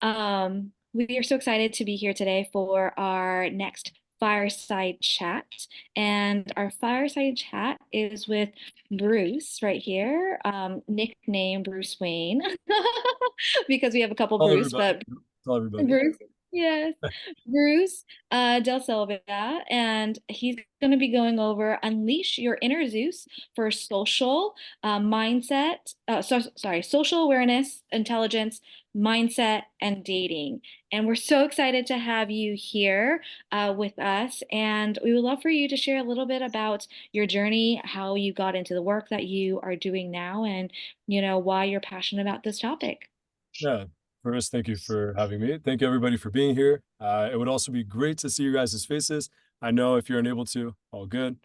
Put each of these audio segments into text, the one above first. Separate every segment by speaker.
Speaker 1: We are so excited to be here today for our next fireside chat. And our fireside chat is with Bruce right here, nickname Bruce Wayne, because we have a couple
Speaker 2: Tell
Speaker 1: Bruce,
Speaker 2: everybody.
Speaker 1: but
Speaker 2: Tell everybody.
Speaker 1: Bruce, yes, Bruce Del Silva, and he's going to be going over Unleash Your Inner Zeus for social mindset, sorry, social awareness, intelligence, mindset, and dating. And we're so excited to have you here with us. And we would love for you to share a little bit about your journey, how you got into the work that you are doing now, and why you're passionate about this topic.
Speaker 2: Yeah. First, thank you for having me. Thank you everybody for being here. It would also be great to see you guys' faces. I know if you're unable to, all good.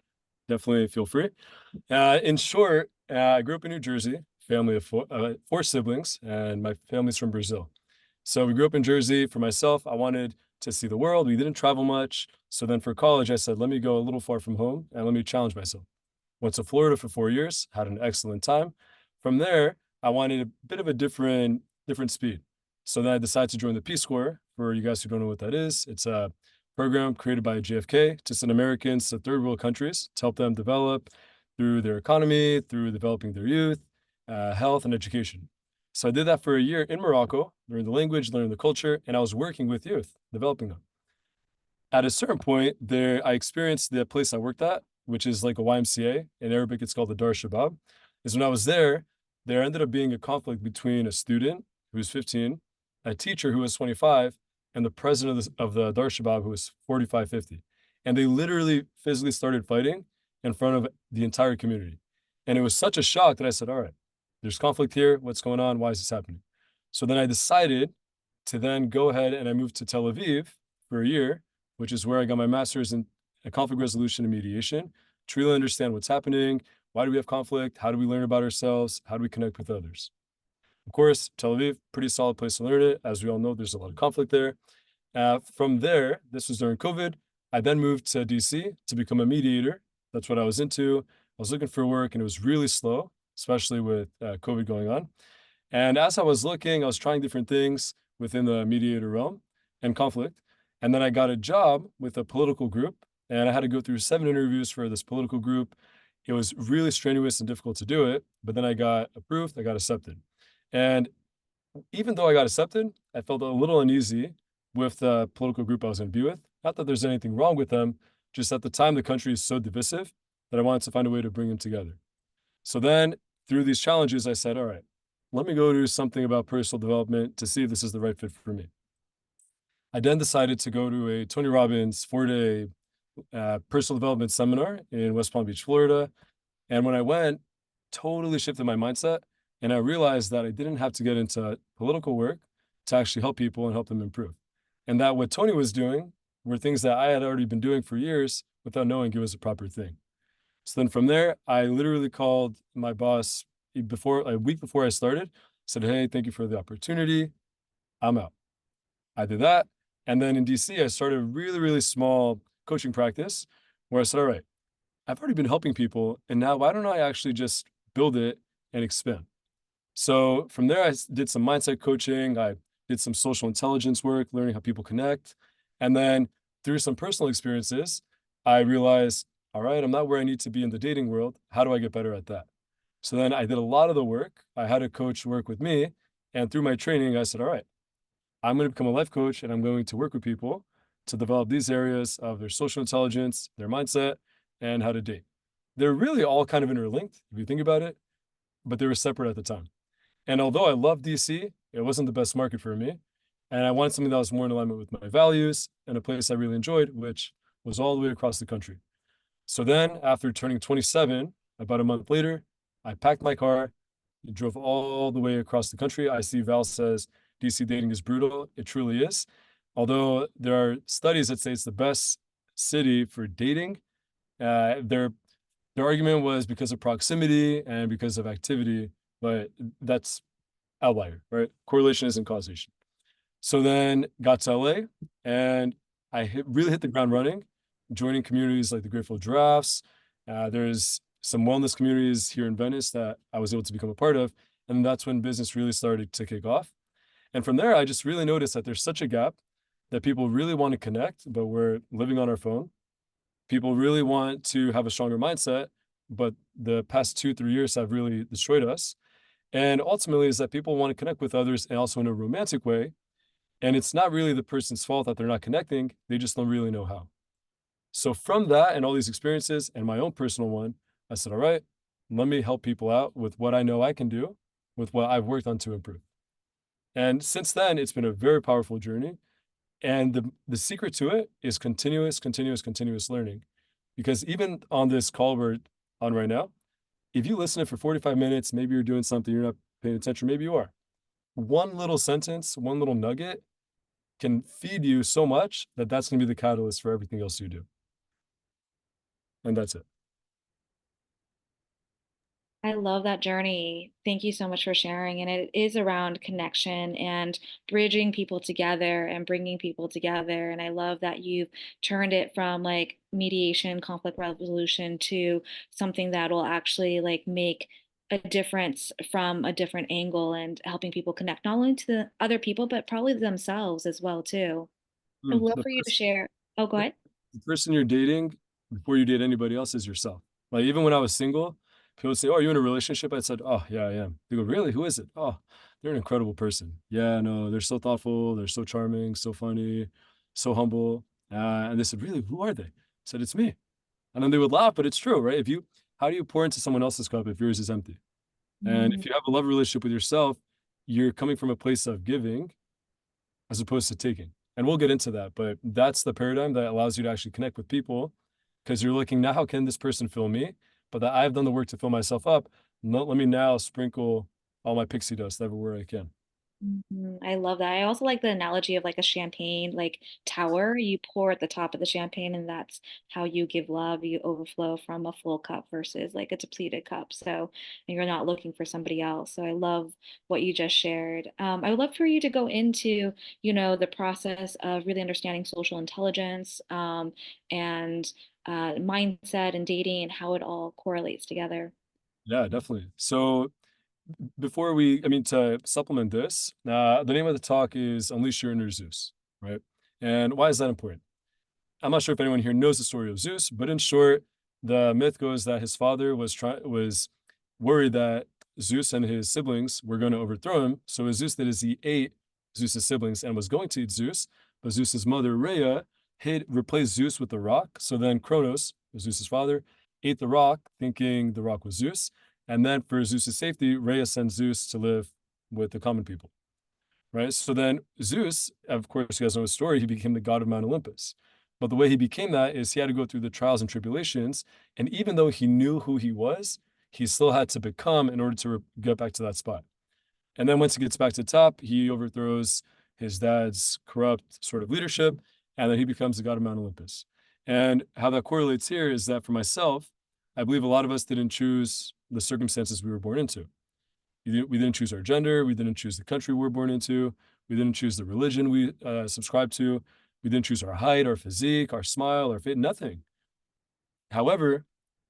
Speaker 2: Definitely feel free. In short, I grew up in New Jersey, family of four siblings, and my family's from Brazil. So we grew up in Jersey. For myself, I wanted to see the world. We didn't travel much. So then for college, I said, let me go a little far from home and let me challenge myself. Went to Florida for 4 years, had an excellent time. From there, I wanted a bit of a different speed. So then I decided to join the Peace Corps. For you guys who don't know what that is, it's a program created by JFK to send Americans to third world countries to help them develop through their economy, through developing their youth, health, and education. So I did that for a year in Morocco, learned the language, learned the culture, and I was working with youth, developing them. At a certain point, there I experienced the place I worked at, which is like a YMCA. In Arabic, it's called the Dar Shabab. Is when I was there ended up being a conflict between a student who was 15, a teacher who was 25, and the president of the Dar Shabab who was 45, 50. And they literally physically started fighting in front of the entire community. And it was such a shock that I said, all right, there's conflict here. What's going on? Why is this happening? So then I decided to then go ahead and I moved to Tel Aviv for a year, which is where I got my master's in conflict resolution and mediation to really understand what's happening. Why do we have conflict? How do we learn about ourselves? How do we connect with others? Of course, Tel Aviv, pretty solid place to learn it. As we all know, there's a lot of conflict there. From there, this was during COVID. I then moved to DC to become a mediator. That's what I was into. I was looking for work and it was really slow, especially with COVID going on. And as I was looking, I was trying different things within the mediator realm and conflict. And then I got a job with a political group, and I had to go through 7 interviews for this political group. It was really strenuous and difficult to do it, but then I got approved, I got accepted. And even though I got accepted, I felt a little uneasy with the political group I was going to be with. Not that there's anything wrong with them, just at the time the country is so divisive that I wanted to find a way to bring them together. So then through these challenges, I said, all right, let me go do something about personal development to see if this is the right fit for me. I then decided to go to a Tony Robbins 4-day personal development seminar in West Palm Beach, Florida. And when I went, totally shifted my mindset. And I realized that I didn't have to get into political work to actually help people and help them improve. And that what Tony was doing were things that I had already been doing for years without knowing it was a proper thing. So then from there, I literally called my boss a week before I started, said, hey, thank you for the opportunity. I'm out. I did that. And then in DC, I started a really, really small coaching practice where I said, all right, I've already been helping people. And now why don't I actually just build it and expand? So from there, I did some mindset coaching. I did some social intelligence work, learning how people connect. And then through some personal experiences, I realized, all right, I'm not where I need to be in the dating world. How do I get better at that? So then I did a lot of the work. I had a coach work with me. And through my training, I said, all right, I'm going to become a life coach and I'm going to work with people to develop these areas of their social intelligence, their mindset, and how to date. They're really all kind of interlinked if you think about it, but they were separate at the time. And although I love DC, it wasn't the best market for me. And I wanted something that was more in alignment with my values and a place I really enjoyed, which was all the way across the country. So then after turning 27, about a month later, I packed my car, drove all the way across the country. I see Val says DC dating is brutal. It truly is. Although there are studies that say it's the best city for dating, their argument was because of proximity and because of activity, but that's outlier, right? Correlation isn't causation. So then got to LA and really hit the ground running, joining communities like the Grateful Giraffes. There's some wellness communities here in Venice that I was able to become a part of. And that's when business really started to kick off. And from there, I just really noticed that there's such a gap that people really want to connect, but we're living on our phone. People really want to have a stronger mindset, but the past 2, 3 years have really destroyed us. And ultimately, is that people want to connect with others and also in a romantic way. And it's not really the person's fault that they're not connecting, they just don't really know how. So, from that and all these experiences and my own personal one, I said, all right, let me help people out with what I know I can do, with what I've worked on to improve. And since then, it's been a very powerful journey. And the secret to it is continuous learning. Because even on this call we're on right now, if you listen to it for 45 minutes, maybe you're doing something, you're not paying attention, maybe you are. One little sentence, one little nugget can feed you so much that that's going to be the catalyst for everything else you do. And that's it.
Speaker 1: I love that journey. Thank you so much for sharing. And it is around connection and bridging people together and bringing people together. And I love that you've turned it from like mediation, conflict resolution to something that will actually like make a difference from a different angle and helping people connect not only to the other people, but probably themselves as well too. I'd
Speaker 2: Mm,
Speaker 1: love
Speaker 2: the
Speaker 1: for you to
Speaker 2: first
Speaker 1: share. Oh, go ahead.
Speaker 2: the person you're dating before you date anybody else is yourself. Like even when I was single, people would say, "Oh, are you in a relationship?" I said, "Oh, yeah, I am." They go, "Really? Who is it?" "Oh, they're an incredible person." "Yeah, no, they're so thoughtful, they're so charming, so funny, so humble." And they said, "Really? Who are they?" I said, "It's me." And then they would laugh, but it's true, right? How do you pour into someone else's cup if yours is empty? And
Speaker 1: Mm.
Speaker 2: if you have a love relationship with yourself, you're coming from a place of giving as opposed to taking. And we'll get into that, but that's the paradigm that allows you to actually connect with people because you're looking now, how can this person fill me? But that I've done the work to fill myself up. Let me now sprinkle all my pixie dust everywhere I can.
Speaker 1: Mhm. I love that. I also like the analogy of like a champagne like tower. You pour at the top of the champagne, and that's how you give love. You overflow from a full cup versus like a depleted cup. So and you're not looking for somebody else. So I love what you just shared. I would love for you to go into, the process of really understanding social intelligence, and mindset and dating and how it all correlates together.
Speaker 2: Yeah, definitely. So I mean, to supplement this, the name of the talk is Unleash Your Inner Zeus, right? And why is that important? I'm not sure if anyone here knows the story of Zeus, but in short, the myth goes that his father was worried that Zeus and his siblings were going to overthrow him. So what Zeus did is he ate Zeus's siblings and was going to eat Zeus, but Zeus's mother Rhea replaced Zeus with the rock. So then Kronos, Zeus's father, ate the rock, thinking the rock was Zeus. And then for Zeus's safety, Rhea sends Zeus to live with the common people, right? So then Zeus, of course, you guys know his story, he became the god of Mount Olympus. But the way he became that is he had to go through the trials and tribulations. And even though he knew who he was, he still had to become in order to get back to that spot. And then once he gets back to the top, he overthrows his dad's corrupt sort of leadership, and then he becomes the god of Mount Olympus. And how that correlates here is that for myself, I believe a lot of us didn't choose the circumstances we were born into. We didn't choose our gender. We didn't choose the country we were born into. We didn't choose the religion we subscribe to. We didn't choose our height, our physique, our smile, our fit, nothing. However,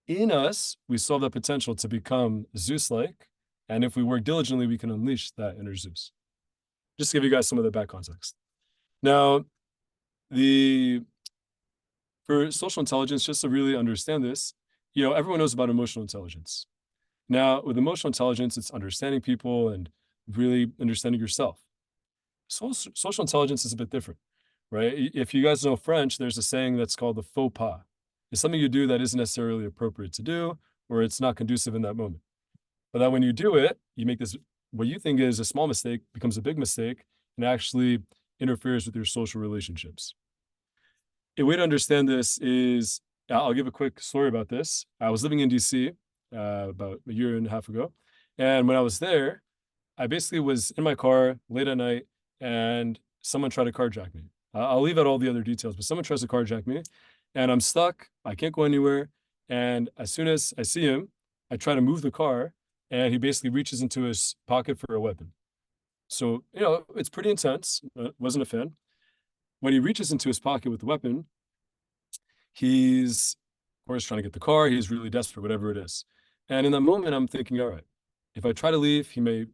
Speaker 2: in us, we still have the potential to become Zeus-like. And if we work diligently, we can unleash that inner Zeus. Just to give you guys some of the back context. Now, the for social intelligence, just to really understand this, everyone knows about emotional intelligence. Now, with emotional intelligence, it's understanding people and really understanding yourself. Social intelligence is a bit different, right? If you guys know French, there's a saying that's called the faux pas. It's something you do that isn't necessarily appropriate to do, or it's not conducive in that moment. But that when you do it, you make this, what you think is a small mistake becomes a big mistake and actually interferes with your social relationships. A way to understand this is I'll give a quick story about this. I was living in DC about a year and a half ago. And when I was there, I basically was in my car late at night and someone tried to carjack me. I'll leave out all the other details, but someone tries to carjack me and I'm stuck. I can't go anywhere. And as soon as I see him, I try to move the car and he basically reaches into his pocket for a weapon. So, it's pretty intense. Wasn't a fan. When he reaches into his pocket with the weapon, he's, of course, trying to get the car. He's really desperate, whatever it is. And in that moment, I'm thinking, all right, if I try to leave, he may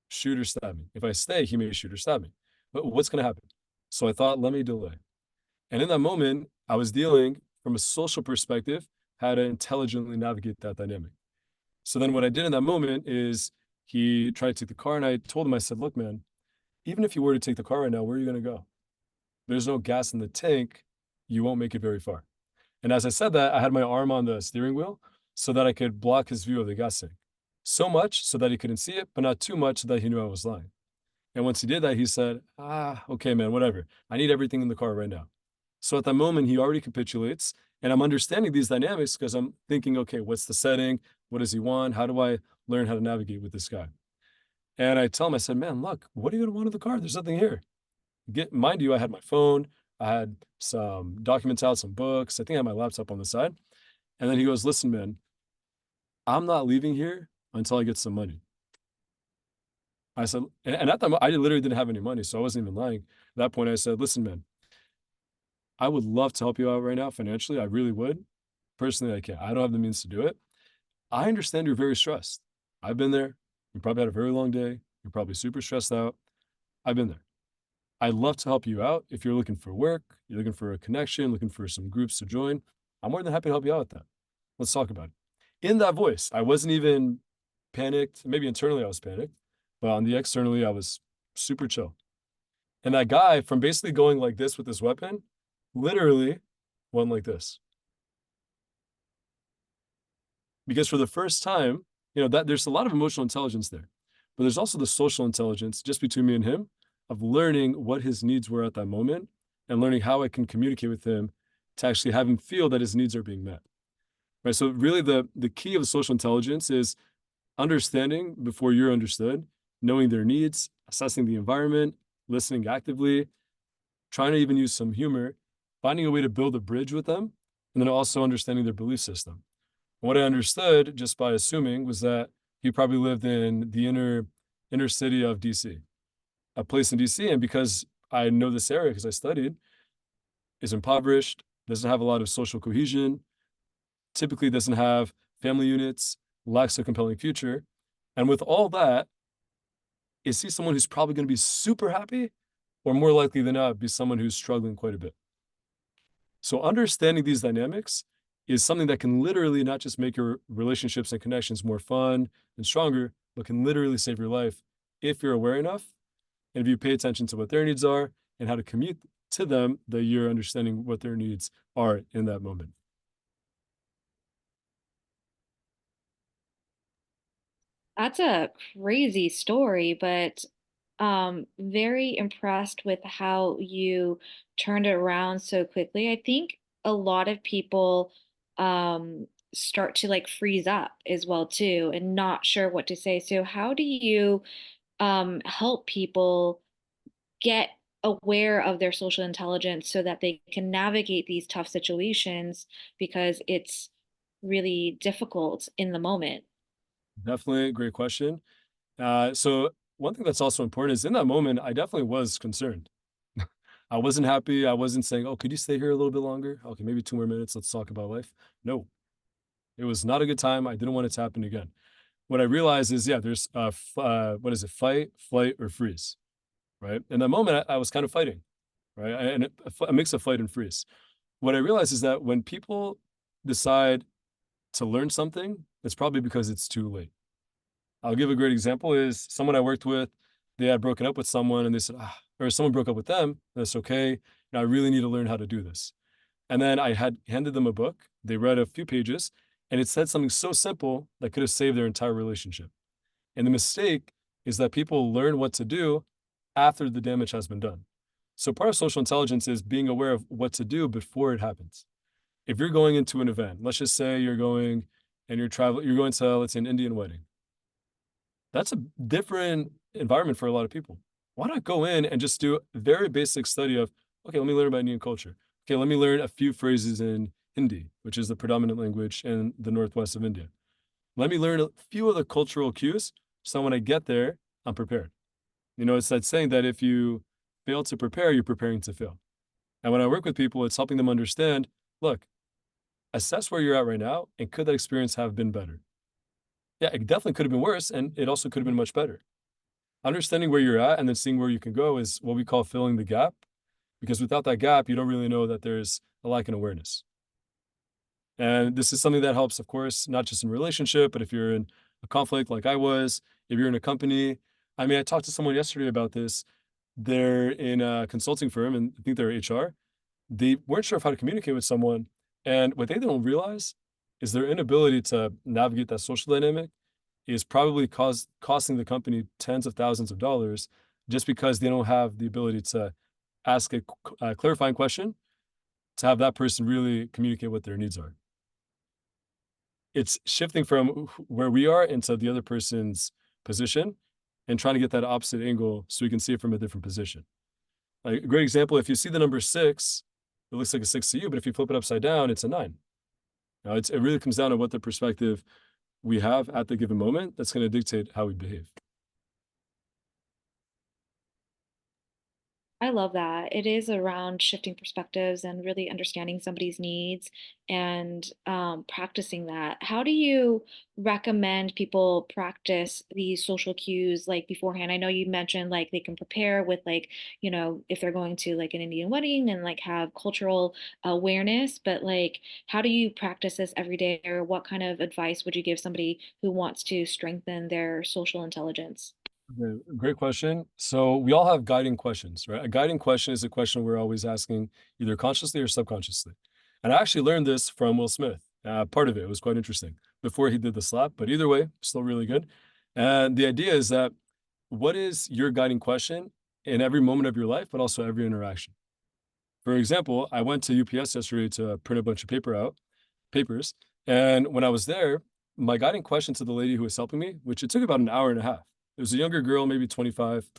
Speaker 2: shoot or stab me. If I stay, he may shoot or stab me. But what's going to happen? So I thought, let me delay. And in that moment, I was dealing from a social perspective, how to intelligently navigate that dynamic. So then what I did in that moment is he tried to take the car and I told him, I said, look, man, even if you were to take the car right now, where are you going to go? There's no gas in the tank. You won't make it very far. And as I said that, I had my arm on the steering wheel so that I could block his view of the gas tank. So much so that he couldn't see it, but not too much so that he knew I was lying. And once he did that, he said, okay, man, whatever. I need everything in the car right now. So at that moment, he already capitulates. And I'm understanding these dynamics because I'm thinking, okay, what's the setting? What does he want? How do I learn how to navigate with this guy? And I tell him, I said, man, look, what are you going to want in the car? There's nothing here. Mind you, I had my phone, I had some documents out, some books. I think I had my laptop on the side. And then he goes, listen, man, I'm not leaving here until I get some money. I said, and at that moment, I literally didn't have any money, so I wasn't even lying. At that point, I said, listen, man, I would love to help you out right now financially. I really would. Personally, I can't. I don't have the means to do it. I understand you're very stressed. I've been there. You probably had a very long day. You're probably super stressed out. I've been there. I'd love to help you out. If you're looking for work, you're looking for a connection, looking for some groups to join, I'm more than happy to help you out with that. Let's talk about it. In that voice, I wasn't even panicked. Maybe internally I was panicked, but on the externally, I was super chill. And that guy, from basically going like this with his weapon, literally went like this. Because for the first time, that there's a lot of emotional intelligence there, but there's also the social intelligence just between me and him of learning what his needs were at that moment and learning how I can communicate with him to actually have him feel that his needs are being met. Right. So really the key of social intelligence is understanding before you're understood, knowing their needs, assessing the environment, listening actively, trying to even use some humor, finding a way to build a bridge with them, and then also understanding their belief system. What I understood just by assuming was that he probably lived in the inner city of DC, a place in DC. And because I know this area, because I studied, is impoverished, doesn't have a lot of social cohesion, typically doesn't have family units, lacks a compelling future. And with all that, is he someone who's probably going to be super happy or more likely than not be someone who's struggling quite a bit? So understanding these dynamics is something that can literally not just make your relationships and connections more fun and stronger, but can literally save your life if you're aware enough and if you pay attention to what their needs are and how to commute to them, that you're understanding what their needs are in that moment.
Speaker 1: That's a crazy story, but very impressed with how you turned it around so quickly. I think a lot of people start to like freeze up as well too and not sure what to say. So how do you help people get aware of their social intelligence so that they can navigate these tough situations because it's really difficult in the moment?
Speaker 2: Definitely a great question. So one thing that's also important is in that moment, I definitely was concerned. I wasn't happy. I wasn't saying, oh, could you stay here a little bit longer? Okay, maybe 2 more minutes. Let's talk about life. No, it was not a good time. I didn't want it to happen again. What I realized is, yeah, there's what is it? Fight, flight, or freeze, right? In that moment, I was kind of fighting, right? And a mix of fight and freeze. What I realized is that when people decide to learn something, it's probably because it's too late. I'll give a great example is someone I worked with, they had broken up with someone and they said, or someone broke up with them. That's okay. Now I really need to learn how to do this. And then I had handed them a book. They read a few pages and it said something so simple that could have saved their entire relationship. And the mistake is that people learn what to do after the damage has been done. So part of social intelligence is being aware of what to do before it happens. If you're going into an event, let's just say you're going and you're going to, let's say, an Indian wedding. That's a different environment for a lot of people. Why not go in and just do a very basic study of, okay, let me learn about Indian culture. Okay, let me learn a few phrases in Hindi, which is the predominant language in the northwest of India. Let me learn a few of the cultural cues so when I get there, I'm prepared. It's that saying that if you fail to prepare, you're preparing to fail. And when I work with people, it's helping them understand, look, assess where you're at right now, and could that experience have been better? Yeah, it definitely could have been worse, and it also could have been much better. Understanding where you're at and then seeing where you can go is what we call filling the gap, because without that gap, you don't really know that there's a lack in awareness. And this is something that helps, of course, not just in relationship, but if you're in a conflict like I was, if you're in a company. I mean, I talked to someone yesterday about this. They're in a consulting firm and I think they're HR. They weren't sure of how to communicate with someone. And what they don't realize is their inability to navigate that social dynamic is probably costing the company tens of thousands of dollars just because they don't have the ability to ask a clarifying question to have that person really communicate what their needs are. It's shifting from where we are into the other person's position and trying to get that opposite angle so we can see it from a different position. Like a great example, if you see the number six, it looks like a six to you, but if you flip it upside down, it's a nine. Now, it really comes down to what the perspective we have at the given moment that's going to dictate how we behave.
Speaker 1: I love that. It is around shifting perspectives and really understanding somebody's needs and practicing that. How do you recommend people practice these social cues like beforehand? I know you mentioned like they can prepare with like, if they're going to like an Indian wedding and like have cultural awareness, but like, how do you practice this every day, or what kind of advice would you give somebody who wants to strengthen their social intelligence?
Speaker 2: Okay, great question. So we all have guiding questions, right? A guiding question is a question we're always asking either consciously or subconsciously. And I actually learned this from Will Smith. Part of it was quite interesting before he did the slap, but either way, still really good. And the idea is that what is your guiding question in every moment of your life, but also every interaction? For example, I went to UPS yesterday to print a bunch of papers. And when I was there, my guiding question to the lady who was helping me, which it took about an hour and a half, it was a younger girl, maybe 25,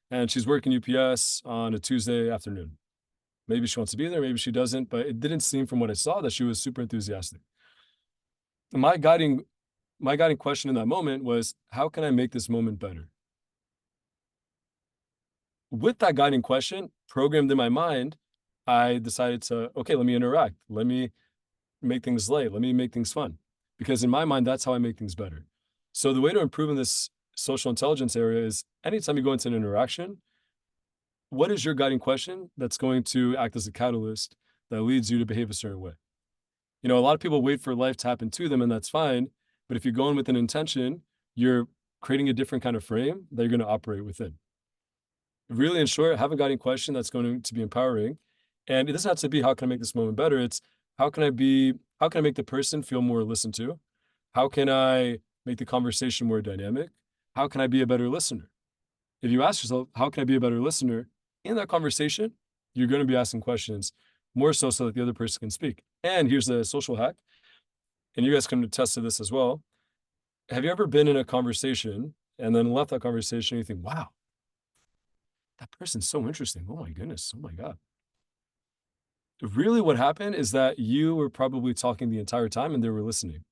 Speaker 2: and she's working UPS on a Tuesday afternoon. Maybe she wants to be there, maybe she doesn't, but it didn't seem from what I saw that she was super enthusiastic. My guiding my guiding question in that moment was, how can I make this moment better? With that guiding question programmed in my mind, I decided to, okay, let me interact. Let me make things light. Let me make things fun. Because in my mind, that's how I make things better. So the way to improve in this social intelligence area is anytime you go into an interaction, what is your guiding question that's going to act as a catalyst that leads you to behave a certain way? A lot of people wait for life to happen to them, and that's fine. But if you go in with an intention, you're creating a different kind of frame that you're going to operate within. Really, in short, have a guiding question that's going to be empowering. And it doesn't have to be how can I make this moment better? It's how can I make the person feel more listened to? How can I make the conversation more dynamic? How can I be a better listener? If you ask yourself, how can I be a better listener? In that conversation, you're going to be asking questions more so that the other person can speak. And here's the social hack, and you guys can attest to this as well. Have you ever been in a conversation and then left that conversation and you think, wow, that person's so interesting. Oh my goodness. Oh my God. Really, what happened is that you were probably talking the entire time and they were listening.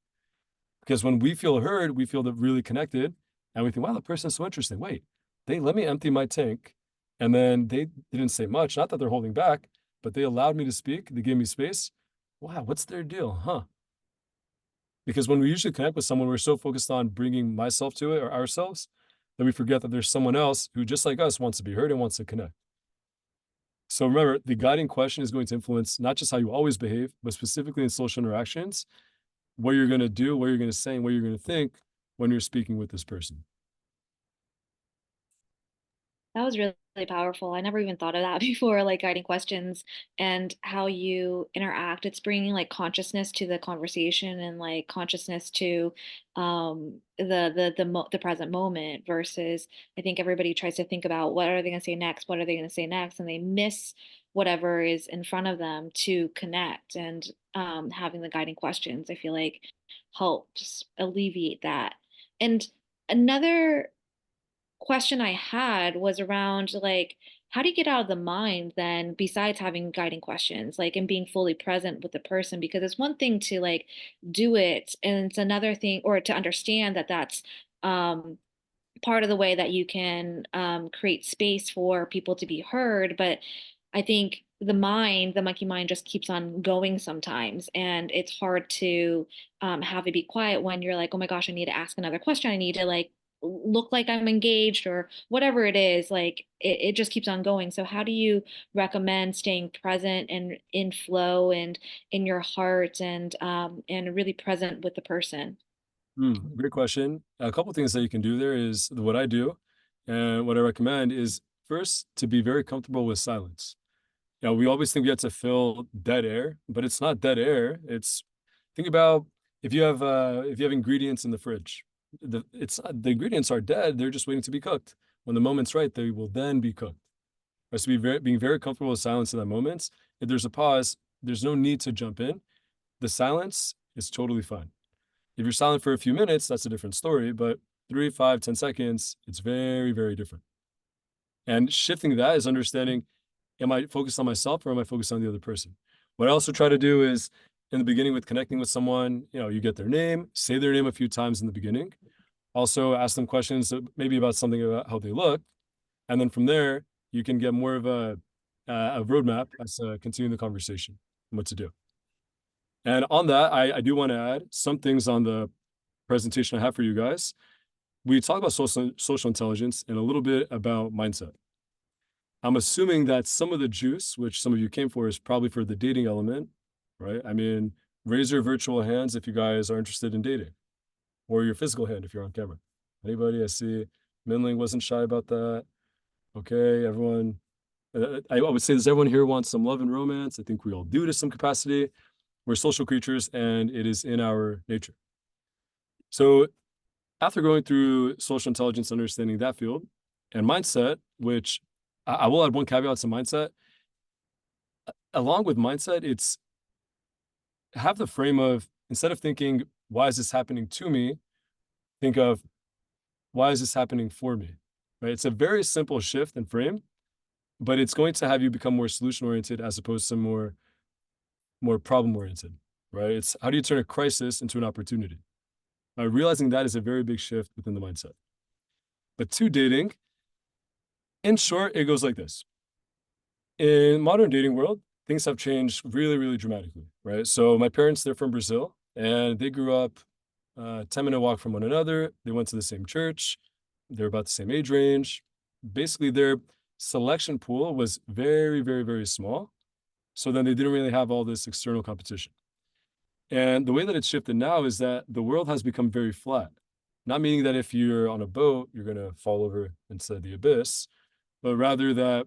Speaker 2: Because when we feel heard, we feel that really connected and we think, wow, that person's so interesting. Wait, they let me empty my tank. And then they didn't say much. Not that they're holding back, but they allowed me to speak. They gave me space. Wow, what's their deal? Huh? Because when we usually connect with someone, we're so focused on bringing myself to it or ourselves that we forget that there's someone else who, just like us, wants to be heard and wants to connect. So remember, the guiding question is going to influence not just how you always behave, but specifically in social interactions, what you're going to do, what you're going to say, and what you're going to think when you're speaking with this person.
Speaker 1: That was really, really powerful. I never even thought of that before, like guiding questions and how you interact. It's bringing like consciousness to the conversation and like consciousness to the present moment versus I think everybody tries to think about what are they going to say next? What are they going to say next? And they miss whatever is in front of them to connect and having the guiding questions, I feel like helps alleviate that. And another question I had was around like how do you get out of the mind then besides having guiding questions like and being fully present with the person, because it's one thing to like do it and it's another thing or to understand that that's um part of the way that you can create space for people to be heard. But I think the monkey mind just keeps on going sometimes. And it's hard to have it be quiet when you're like, oh my gosh, I need to ask another question. I need to like look like I'm engaged or whatever it is, like it just keeps on going. So how do you recommend staying present and in flow and in your heart and really present with the person?
Speaker 2: Great question. A couple things that you can do there is what I do, and what I recommend is first to be very comfortable with silence. We always think we have to fill dead air, but it's not dead air. It's think about if you have ingredients in the fridge. The ingredients are dead, they're just waiting to be cooked. When the moment's right, they will then be cooked. Right? So being very comfortable with silence in that moment. If there's a pause, there's no need to jump in. The silence is totally fine. If you're silent for a few minutes, that's a different story, but 3, 5, 10 seconds, it's very, very different. And shifting that is understanding, am I focused on myself or am I focused on the other person? What I also try to do is in the beginning with connecting with someone, you get their name, say their name a few times in the beginning. Also ask them questions maybe about something about how they look. And then from there, you can get more of a roadmap as to continue the conversation and what to do. And on that, I do want to add some things on the presentation I have for you guys. We talk about social intelligence and a little bit about mindset. I'm assuming that some of the juice, which some of you came for, is probably for the dating element, right? I mean, raise your virtual hands if you guys are interested in dating, or your physical hand if you're on camera. Anybody? I see Minling wasn't shy about that. Okay, everyone. I would say, does everyone here want some love and romance? I think we all do to some capacity. We're social creatures, and it is in our nature. So after going through social intelligence, understanding that field, and mindset, which I will add one caveat to mindset. Along with mindset, it's have the frame of instead of thinking, why is this happening to me? Think of why is this happening for me? Right? It's a very simple shift and frame, but it's going to have you become more solution oriented as opposed to more problem oriented. Right? It's how do you turn a crisis into an opportunity? Realizing that is a very big shift within the mindset. But to dating, in short, it goes like this. In modern dating world, things have changed really, really dramatically, right? So my parents, they're from Brazil, and they grew up 10-minute walk from one another. They went to the same church. They're about the same age range. Basically, their selection pool was very, very, very small. So then they didn't really have all this external competition. And the way that it's shifted now is that the world has become very flat. Not meaning that if you're on a boat, you're going to fall over into the abyss, but rather that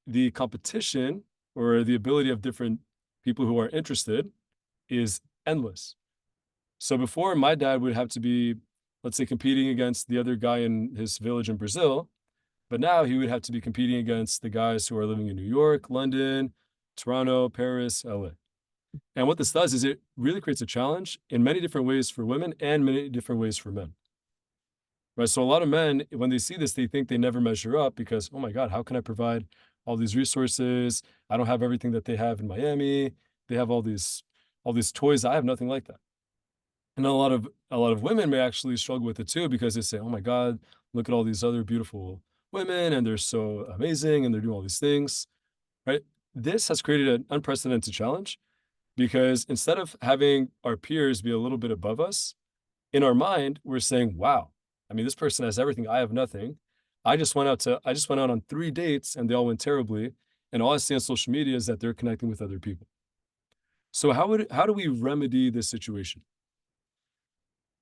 Speaker 2: the competition or the ability of different people who are interested is endless. So before, my dad would have to be, let's say, competing against the other guy in his village in Brazil, but now he would have to be competing against the guys who are living in New York, London, Toronto, Paris, LA. And what this does is it really creates a challenge in many different ways for women and many different ways for men. Right. So a lot of men, when they see this, they think they never measure up because, oh my God, how can I provide all these resources? I don't have everything that they have in Miami. They have all these toys. I have nothing like that. And a lot of women may actually struggle with it too because they say, oh my God, look at all these other beautiful women and they're so amazing and they're doing all these things. Right. This has created an unprecedented challenge because instead of having our peers be a little bit above us, in our mind, we're saying, wow, I mean, this person has everything. I have nothing. I just went out on 3 dates and they all went terribly. And all I see on social media is that they're connecting with other people. So how do we remedy this situation?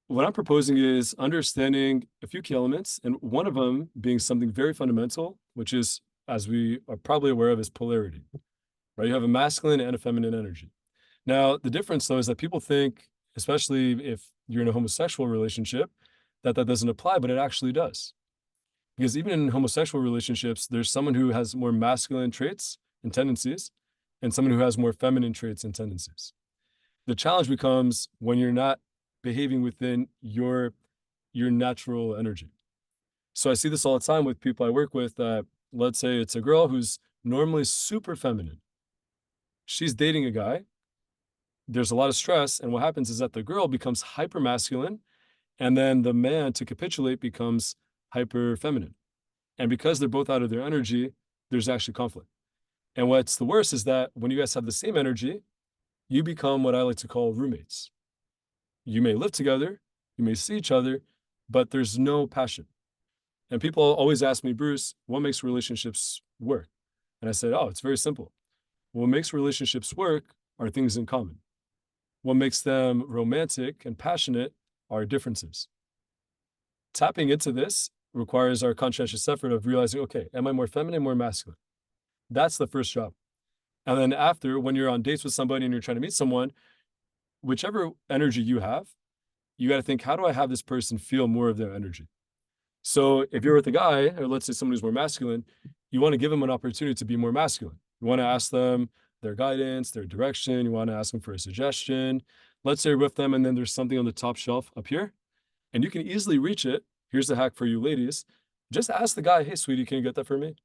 Speaker 2: What I'm proposing is understanding a few key elements, and one of them being something very fundamental, which is, as we are probably aware of, is polarity. Right? You have a masculine and a feminine energy. Now, the difference though is that people think, especially if you're in a homosexual relationship, that doesn't apply, but it actually does. Because even in homosexual relationships, there's someone who has more masculine traits and tendencies, and someone who has more feminine traits and tendencies. The challenge becomes when you're not behaving within your natural energy. So I see this all the time with people I work with. Let's say it's a girl who's normally super feminine. She's dating a guy. There's a lot of stress, and what happens is that the girl becomes hyper masculine, and then the man, to capitulate, becomes hyper feminine. And because they're both out of their energy, there's actually conflict. And what's the worst is that when you guys have the same energy, you become what I like to call roommates. You may live together, you may see each other, but there's no passion. And people always ask me, Bruce, what makes relationships work? And I said, oh, it's very simple. What makes relationships work are things in common. What makes them romantic and passionate are differences. Tapping into this requires our conscientious effort of realizing, okay, am I more feminine, more masculine? That's the first job. And then after, when you're on dates with somebody and you're trying to meet someone, whichever energy you have, you got to think, how do I have this person feel more of their energy? So if you're with a guy, or let's say someone who's more masculine, you want to give them an opportunity to be more masculine. You want to ask them their guidance, their direction. You want to ask them for a suggestion. Let's say you're with them and then there's something on the top shelf up here and you can easily reach it. Here's the hack for you ladies. Just ask the guy, hey, sweetie, can you get that for me?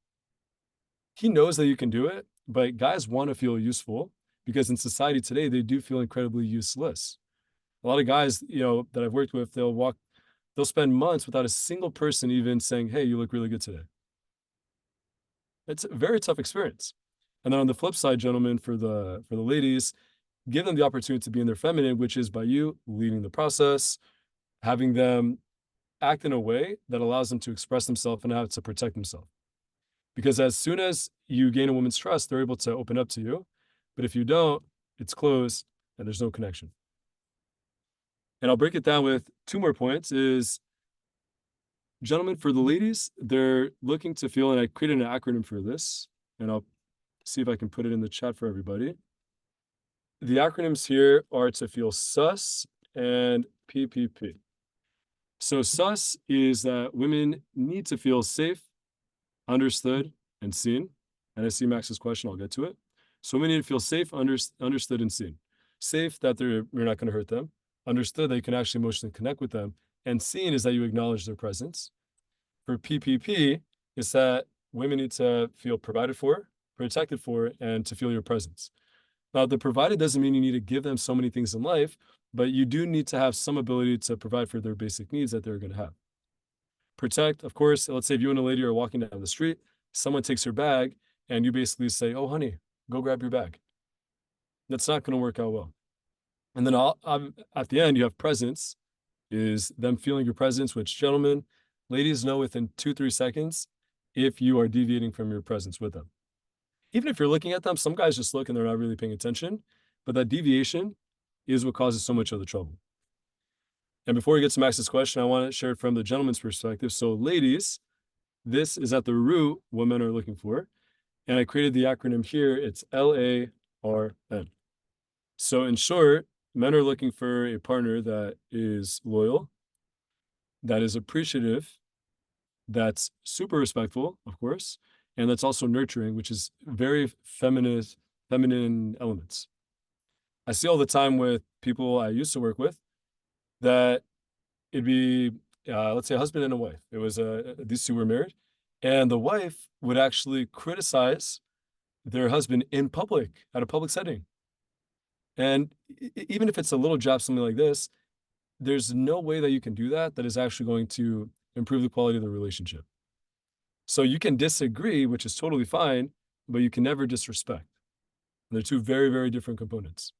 Speaker 2: He knows that you can do it, but guys want to feel useful because in society today, they do feel incredibly useless. A lot of guys, that I've worked with, they'll spend months without a single person even saying, hey, you look really good today. It's a very tough experience. And then on the flip side, gentlemen, for the ladies, give them the opportunity to be in their feminine, which is by you leading the process, having them act in a way that allows them to express themselves and how to protect themselves. Because as soon as you gain a woman's trust, they're able to open up to you. But if you don't, it's closed and there's no connection. And I'll break it down with two more points is, gentlemen, for the ladies, they're looking to feel, and I created an acronym for this, and I'll see if I can put it in the chat for everybody. The acronyms here are to feel sus and PPP. So sus is that women need to feel safe, understood, and seen. And I see Max's question, I'll get to it. So women need to feel safe, understood, and seen. Safe that you're not going to hurt them. Understood that you can actually emotionally connect with them. And seen is that you acknowledge their presence. For PPP, is that women need to feel provided for, protected for, and to feel your presence. Now, the provided doesn't mean you need to give them so many things in life, but you do need to have some ability to provide for their basic needs that they're going to have. Protect, of course, let's say if you and a lady are walking down the street, someone takes your bag, and you basically say, oh, honey, go grab your bag. That's not going to work out well. And then at the end, you have presence, is them feeling your presence, which, gentlemen, ladies know within 2-3 seconds if you are deviating from your presence with them. Even if you're looking at them, some guys just look and they're not really paying attention, but that deviation is what causes so much of the trouble. And before we get to Max's question, I want to share it from the gentleman's perspective. So ladies, this is at the root what men are looking for. And I created the acronym here. It's LARN. So in short, men are looking for a partner that is loyal, that is appreciative, that's super respectful, of course, and that's also nurturing, which is very feminine elements. I see all the time with people I used to work with that it'd be, let's say, a husband and a wife. It was these two were married, and the wife would actually criticize their husband in public at a public setting. And even if it's a little job, something like this, there's no way that you can do that is actually going to improve the quality of the relationship. So you can disagree, which is totally fine, but you can never disrespect. And they're two very, very different components.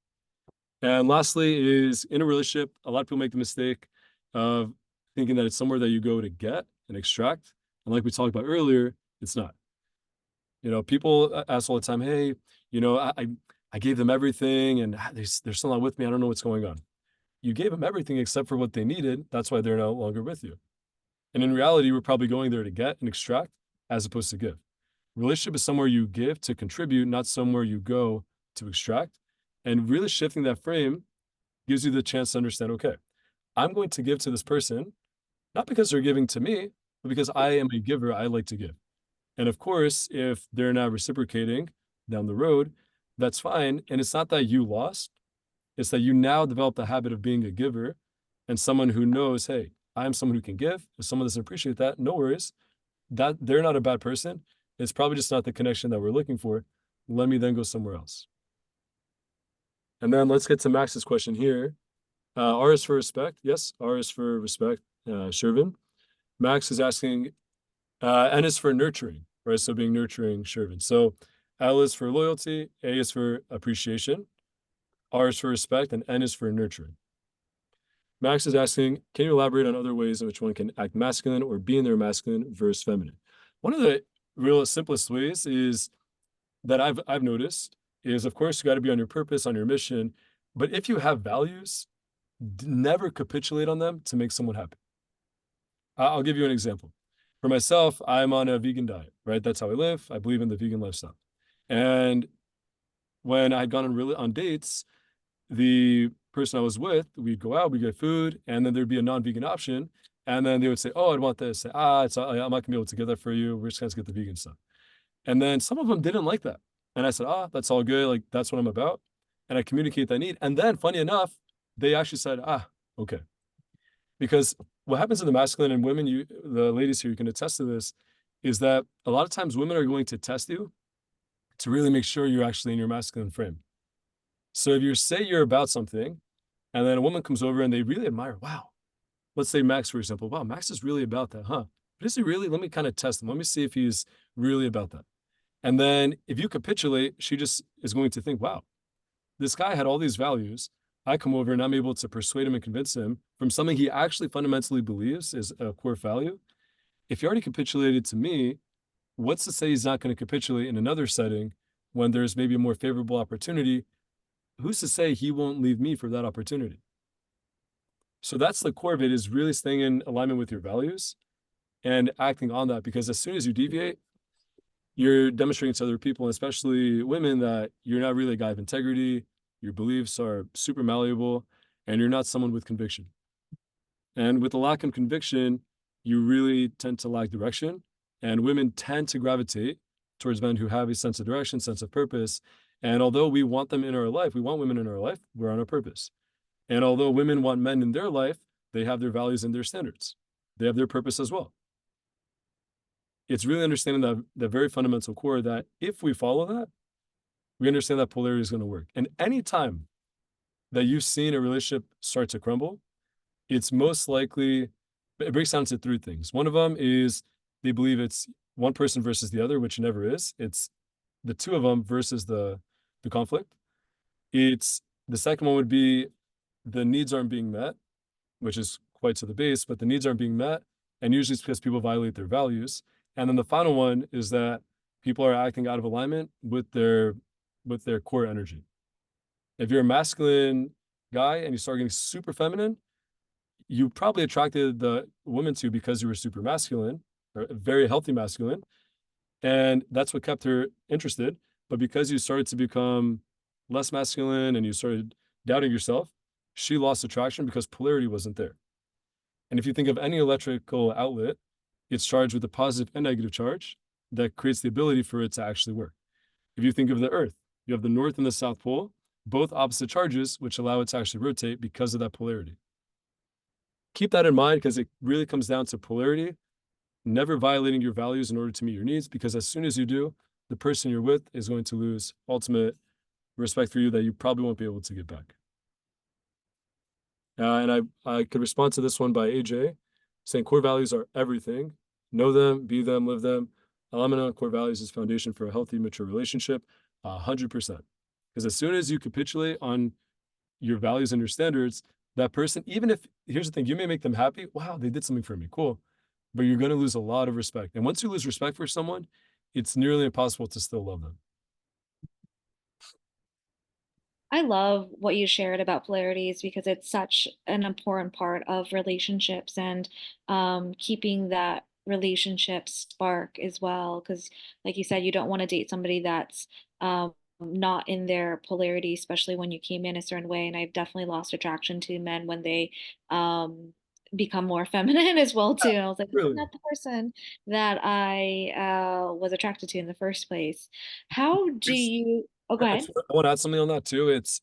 Speaker 2: And lastly is in a relationship, a lot of people make the mistake of thinking that it's somewhere that you go to get and extract. And like we talked about earlier, it's not. People ask all the time, hey, I gave them everything and they're still not with me. I don't know what's going on. You gave them everything except for what they needed. That's why they're no longer with you. And in reality, we're probably going there to get and extract as opposed to give. Relationship is somewhere you give to contribute, not somewhere you go to extract. And really shifting that frame gives you the chance to understand, okay, I'm going to give to this person, not because they're giving to me, but because I am a giver. I like to give. And of course, if they're not reciprocating down the road, that's fine. And it's not that you lost. It's that you now develop the habit of being a giver and someone who knows, hey, I'm someone who can give. If someone doesn't appreciate that, no worries. That they're not a bad person. It's probably just not the connection that we're looking for. Let me then go somewhere else. And then let's get to Max's question here. R is for respect. Yes, R is for respect, Shervin. Max is asking, N is for nurturing, right? So being nurturing, Shervin. So L is for loyalty, A is for appreciation, R is for respect, and N is for nurturing. Max is asking, can you elaborate on other ways in which one can act masculine or be in their masculine versus feminine? One of the real simplest ways is that I've noticed is, of course, you got to be on your purpose, on your mission. But if you have values, never capitulate on them to make someone happy. I'll give you an example. For myself, I'm on a vegan diet, right? That's how I live. I believe in the vegan lifestyle. And when I had gone on on dates, the person I was with, we'd go out, we'd get food, and then there'd be a non-vegan option. And then they would say, "Oh, I'd want this." Say, I'm not gonna be able to get that for you. We're just gonna get the vegan stuff. And then some of them didn't like that. And I said, that's all good. Like, that's what I'm about. And I communicate that need. And then, funny enough, they actually said, okay. Because what happens in the masculine and women, the ladies here, you can attest to this, is that a lot of times women are going to test you to really make sure you're actually in your masculine frame. So if you say you're about something, and then a woman comes over and they really admire, wow, let's say Max, for example, wow, Max is really about that, huh? But is he really? Let me kind of test him. Let me see if he's really about that. And then if you capitulate, she just is going to think, wow, this guy had all these values. I come over and I'm able to persuade him and convince him from something he actually fundamentally believes is a core value. If he already capitulated to me, what's to say he's not going to capitulate in another setting when there's maybe a more favorable opportunity? Who's to say he won't leave me for that opportunity? So that's the core of it, is really staying in alignment with your values and acting on that. Because as soon as you deviate, you're demonstrating to other people, especially women, that you're not really a guy of integrity, your beliefs are super malleable, and you're not someone with conviction. And with a lack of conviction, you really tend to lack direction. And women tend to gravitate towards men who have a sense of direction, sense of purpose. And although we want them in our life, we want women in our life, we're on a purpose. And although women want men in their life, they have their values and their standards. They have their purpose as well. It's really understanding the very fundamental core that if we follow that, we understand that polarity is going to work. And anytime that you've seen a relationship start to crumble, it's most likely, it breaks down to three things. One of them is they believe it's one person versus the other, which never is. It's the two of them versus the conflict. It's the second one would be the needs aren't being met, which is quite to the base, but the needs aren't being met. And usually it's because people violate their values. And then the final one is that people are acting out of alignment with their core energy. If you're a masculine guy and you start getting super feminine, you probably attracted the woman to because you were super masculine, or very healthy masculine. And that's what kept her interested. But because you started to become less masculine and you started doubting yourself, she lost attraction because polarity wasn't there. And if you think of any electrical outlet, it's charged with a positive and negative charge that creates the ability for it to actually work. If you think of the Earth, you have the North and the South Pole, both opposite charges, which allow it to actually rotate because of that polarity. Keep that in mind, because it really comes down to polarity, never violating your values in order to meet your needs, because as soon as you do, the person you're with is going to lose ultimate respect for you that you probably won't be able to get back. And I could respond to this one by AJ, saying core values are everything. Know them, be them, live them. Alignment on core values is foundation for a healthy, mature relationship, 100%. Because as soon as you capitulate on your values and your standards, that person, even if, here's the thing, you may make them happy. Wow, they did something for me. Cool. But you're going to lose a lot of respect. And once you lose respect for someone, it's nearly impossible to still love them.
Speaker 1: I love what you shared about polarities because it's such an important part of relationships and keeping that relationship spark as well. Because, like you said, you don't want to date somebody that's not in their polarity, especially when you came in a certain way. And I've definitely lost attraction to men when they become more feminine as well too. And I was like, this is
Speaker 2: Really.
Speaker 1: not the person that I was attracted to in the first place. How do you? Oh, go ahead.
Speaker 2: I want to add something on that too. It's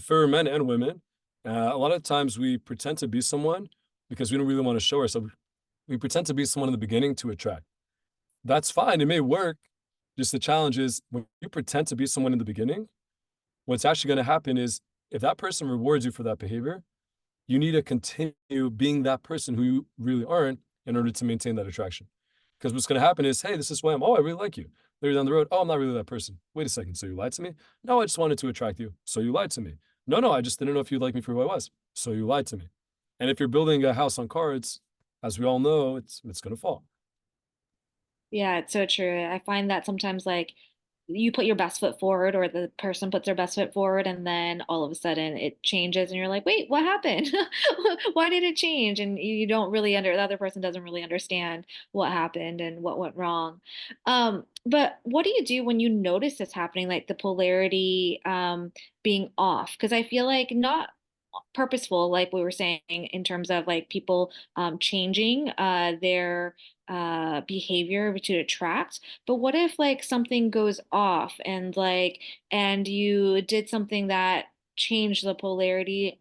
Speaker 2: for men and women. A lot of times we pretend to be someone because we don't really want to show ourselves. We pretend to be someone in the beginning to attract. That's fine. It may work. Just the challenge is when you pretend to be someone in the beginning, what's actually going to happen is if that person rewards you for that behavior, you need to continue being that person who you really aren't in order to maintain that attraction. Because what's going to happen is, hey, this is who I am. Oh, I really like you. Later down the road, oh, I'm not really that person. Wait a second. So you lied to me? No, I just wanted to attract you. So you lied to me. No, I just didn't know if you'd like me for who I was. So you lied to me. And if you're building a house on cards, as we all know, it's gonna fall.
Speaker 1: Yeah, it's so true. I find that sometimes like you put your best foot forward or the person puts their best foot forward and then all of a sudden it changes and you're like, "Wait, what happened? Why did it change?" And you don't really the other person doesn't really understand what happened and what went wrong. But what do you do when you notice this happening, like the polarity being off? Because I feel like not purposeful, like we were saying, in terms of like people changing their behavior to attract. But what if like something goes off and you did something that changed the polarity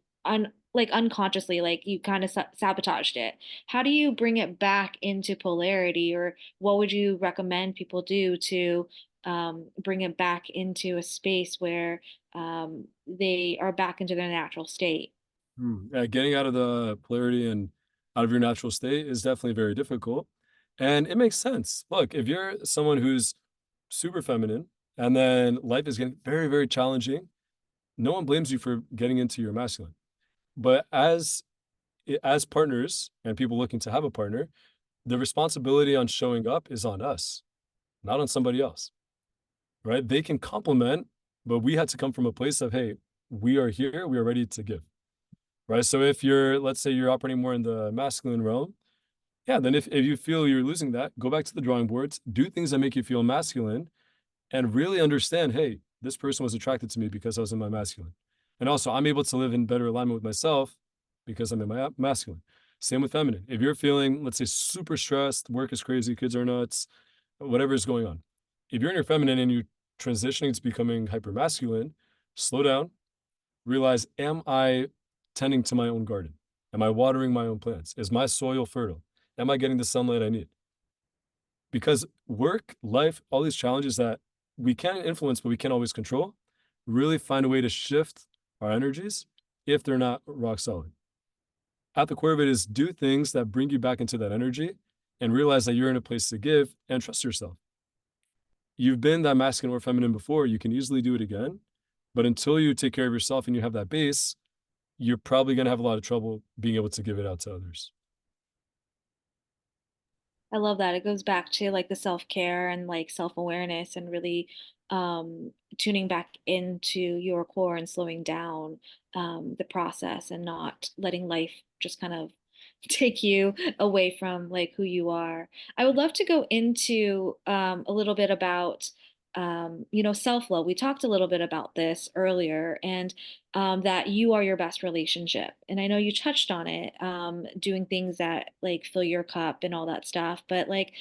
Speaker 1: like unconsciously, like you kind of sabotaged it? How do you bring it back into polarity, or what would you recommend people do to bring it back into a space where they are back into their natural state?
Speaker 2: Yeah, getting out of the polarity and out of your natural state is definitely very difficult. And it makes sense. Look, if you're someone who's super feminine and then life is getting very, very challenging, no one blames you for getting into your masculine. But as partners and people looking to have a partner, the responsibility on showing up is on us, not on somebody else, right? They can complement, but we had to come from a place of, hey, we are here, we are ready to give, right? So if you're, let's say you're operating more in the masculine realm, yeah, then if you feel you're losing that, go back to the drawing boards, do things that make you feel masculine, and really understand, hey, this person was attracted to me because I was in my masculine. And also, I'm able to live in better alignment with myself because I'm in my masculine. Same with feminine. If you're feeling, let's say, super stressed, work is crazy, kids are nuts, whatever is going on. If you're in your feminine and you're transitioning to becoming hyper masculine, slow down, realize, am I tending to my own garden? Am I watering my own plants? Is my soil fertile? Am I getting the sunlight I need? Because work, life, all these challenges that we can influence, but we can't always control, really find a way to shift our energies if they're not rock solid. At the core of it is do things that bring you back into that energy and realize that you're in a place to give and trust yourself. You've been that masculine or feminine before, you can easily do it again. But until you take care of yourself and you have that base, you're probably going to have a lot of trouble being able to give it out to others.
Speaker 1: I love that. It goes back to like the self-care and like self-awareness and really tuning back into your core and slowing down the process and not letting life just kind of take you away from like who you are. I would love to go into a little bit about self-love. We talked a little bit about this earlier, and that you are your best relationship. And I know you touched on it, doing things that like fill your cup and all that stuff. But like,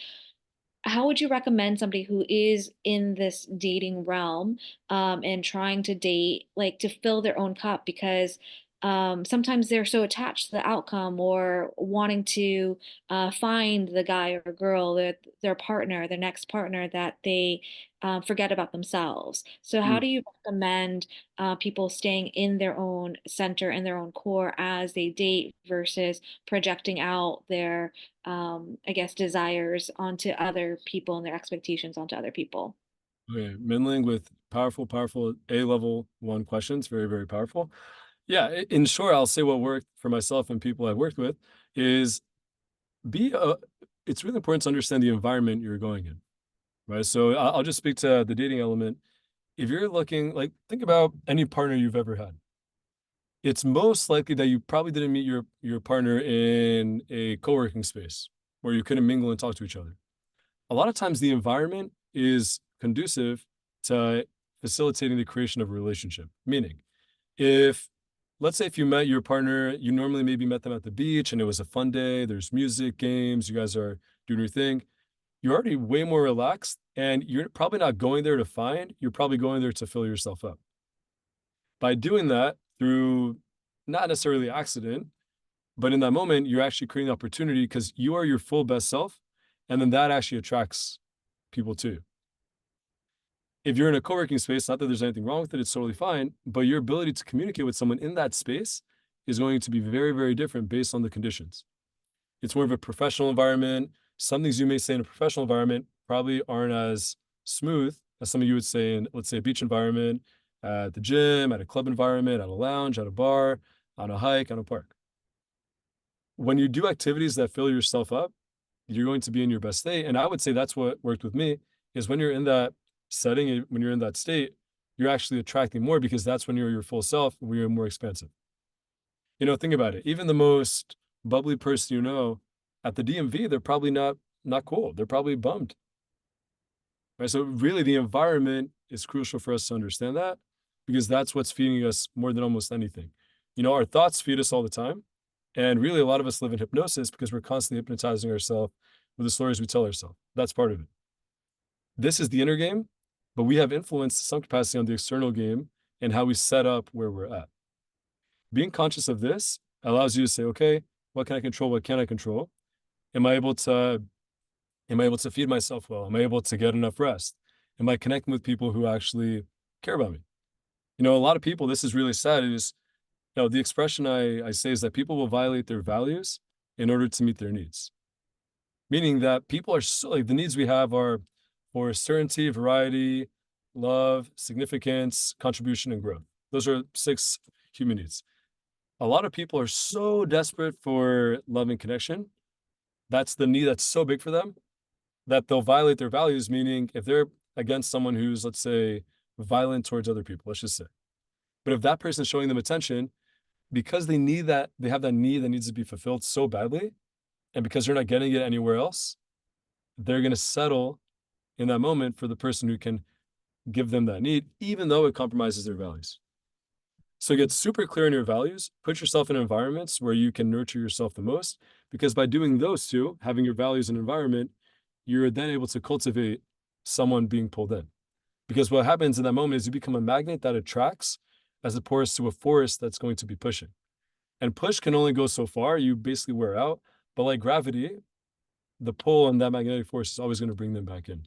Speaker 1: how would you recommend somebody who is in this dating realm and trying to date, like to fill their own cup? Because sometimes they're so attached to the outcome or wanting to find the guy or girl, their partner, their next partner, that they forget about themselves. So, how
Speaker 2: Mm.
Speaker 1: do you recommend people staying in their own center and their own core as they date versus projecting out their I guess, desires onto other people and their expectations onto other people?
Speaker 2: Okay, middling with powerful, powerful A level one questions, very, very powerful. Yeah, in short, I'll say what worked for myself and people I've worked with is be a it's really important to understand the environment you're going in, right? So I'll just speak to the dating element. If you're looking, like, think about any partner you've ever had. It's most likely that you probably didn't meet your partner in a co-working space where you couldn't mingle and talk to each other. A lot of times the environment is conducive to facilitating the creation of a relationship. Meaning, if let's say if you met your partner, you normally maybe met them at the beach and it was a fun day, there's music, games, you guys are doing your thing. You're already way more relaxed and you're probably not going there to find, you're probably going there to fill yourself up. By doing that through not necessarily accident, but in that moment, you're actually creating opportunity because you are your full best self. And then that actually attracts people to you. If you're in a co-working space, not that there's anything wrong with it, it's totally fine, but your ability to communicate with someone in that space is going to be very, very different based on the conditions. It's more of a professional environment. Some things you may say in a professional environment probably aren't as smooth as some of you would say in, let's say, a beach environment, at the gym, at a club environment, at a lounge, at a bar. on a hike, on a park. When you do activities that fill yourself up, you're going to be in your best state. And I would say that's what worked with me is when you're in that setting, when you're in that state, you're actually attracting more because that's when you're your full self, when you're more expansive. Think about it. Even the most bubbly person at the DMV, they're probably not cool. They're probably bummed. Right. So really the environment is crucial for us to understand that because that's what's feeding us more than almost anything. Our thoughts feed us all the time. And really a lot of us live in hypnosis because we're constantly hypnotizing ourselves with the stories we tell ourselves. That's part of it. This is the inner game, but we have influence to some capacity on the external game and how we set up where we're at. Being conscious of this allows you to say, okay, what can I control? What can I control? Am I able to feed myself well? Am I able to get enough rest? Am I connecting with people who actually care about me? A lot of people, this is really sad, is the expression I say is that people will violate their values in order to meet their needs. Meaning that people are so like the needs we have are for certainty, variety, love, significance, contribution, and growth. Those are 6 human needs. A lot of people are so desperate for love and connection. That's the need that's so big for them that they'll violate their values, meaning if they're against someone who's, let's say, violent towards other people, let's just say. But if that person's showing them attention, because they have that need that needs to be fulfilled so badly, and because they're not getting it anywhere else, they're going to settle in that moment for the person who can give them that need, even though it compromises their values. So get super clear on your values, put yourself in environments where you can nurture yourself the most, because by doing those two, having your values and environment, you're then able to cultivate someone being pulled in. Because what happens in that moment is you become a magnet that attracts as opposed to a force that's going to be pushing. And push can only go so far. You basically wear out. But like gravity, the pull and that magnetic force is always going to bring them back in.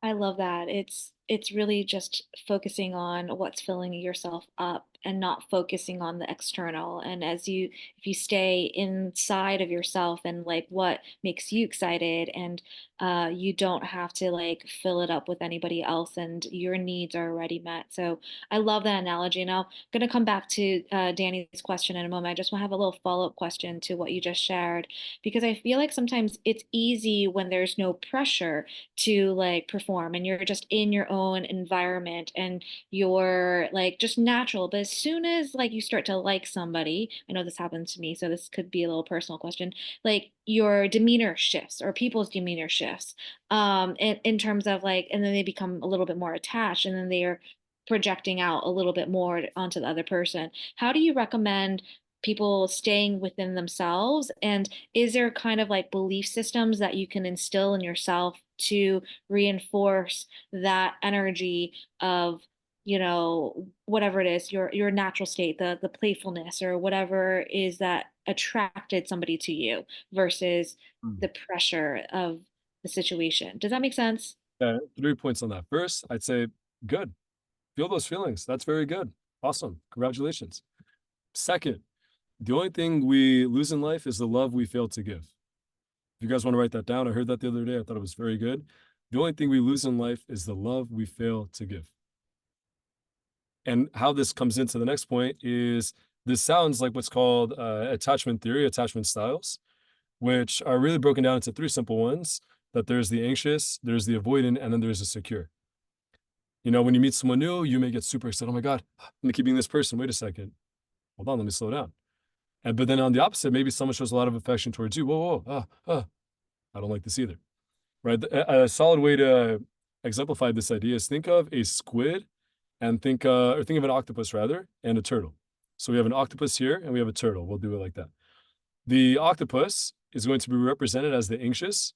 Speaker 1: I love that. It's really just focusing on what's filling yourself up and not focusing on the external. And if you stay inside of yourself and like what makes you excited, and you don't have to like fill it up with anybody else, and your needs are already met. So I love that analogy. Now, I'm going to come back to Danny's question in a moment. I just want to have a little follow-up question to what you just shared, because I feel like sometimes it's easy when there's no pressure to like perform and you're just in your own environment and you're like just natural. But as soon as like you start to like somebody, I know this happened to me, so this could be a little personal question, like your demeanor shifts or people's demeanor shifts, in terms of like, and then they become a little bit more attached, and then they're projecting out a little bit more onto the other person. How do you recommend people staying within themselves? And is there kind of like belief systems that you can instill in yourself to reinforce that energy of, whatever it is, your natural state, the playfulness or whatever is that attracted somebody to you versus
Speaker 2: Mm.
Speaker 1: the pressure of the situation? Does that make sense?
Speaker 2: 3 points on that. First, I'd say good. Feel those feelings. That's very good. Awesome. Congratulations. Second, the only thing we lose in life is the love we fail to give. If you guys want to write that down, I heard that the other day. I thought it was very good. The only thing we lose in life is the love we fail to give. And how this comes into the next point is this sounds like what's called attachment theory, attachment styles, which are really broken down into 3 simple ones. That there's the anxious, there's the avoidant, and then there's the secure. When you meet someone new, you may get super excited. Oh my God, I'm gonna keep being this person. Wait a second. Hold on, let me slow down. But then on the opposite, maybe someone shows a lot of affection towards you. Whoa, whoa, I don't like this either. Right? A solid way to exemplify this idea is think of a squid and think of an octopus rather, and a turtle. So we have an octopus here and we have a turtle. We'll do it like that. The octopus is going to be represented as the anxious,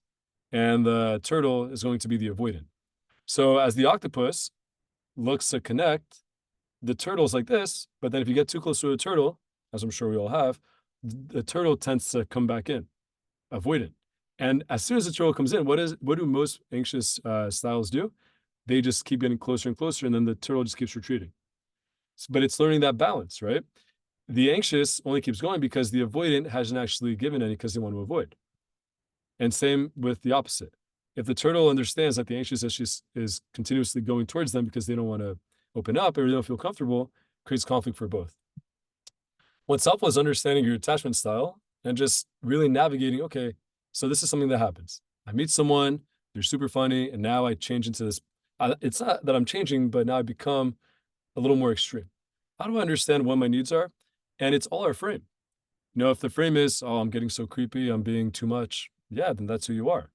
Speaker 2: and the turtle is going to be the avoidant. So as the octopus looks to connect, the turtle's like this, but then if you get too close to a turtle, as I'm sure we all have, the turtle tends to come back in, avoidant. And as soon as the turtle comes in, what do most anxious styles do? They just keep getting closer and closer, and then the turtle just keeps retreating. But it's learning that balance, right? The anxious only keeps going because the avoidant hasn't actually given any because they want to avoid. And same with the opposite. If the turtle understands that the anxious is continuously going towards them because they don't want to open up or they don't feel comfortable, creates conflict for both. What's helpful is understanding your attachment style and just really navigating, okay, so this is something that happens. I meet someone, they're super funny, and now I change into this. It's not that I'm changing, but now I become a little more extreme. How do I understand what my needs are? And it's all our frame. If the frame is, oh, I'm getting so creepy, I'm being too much, yeah, then that's who you are.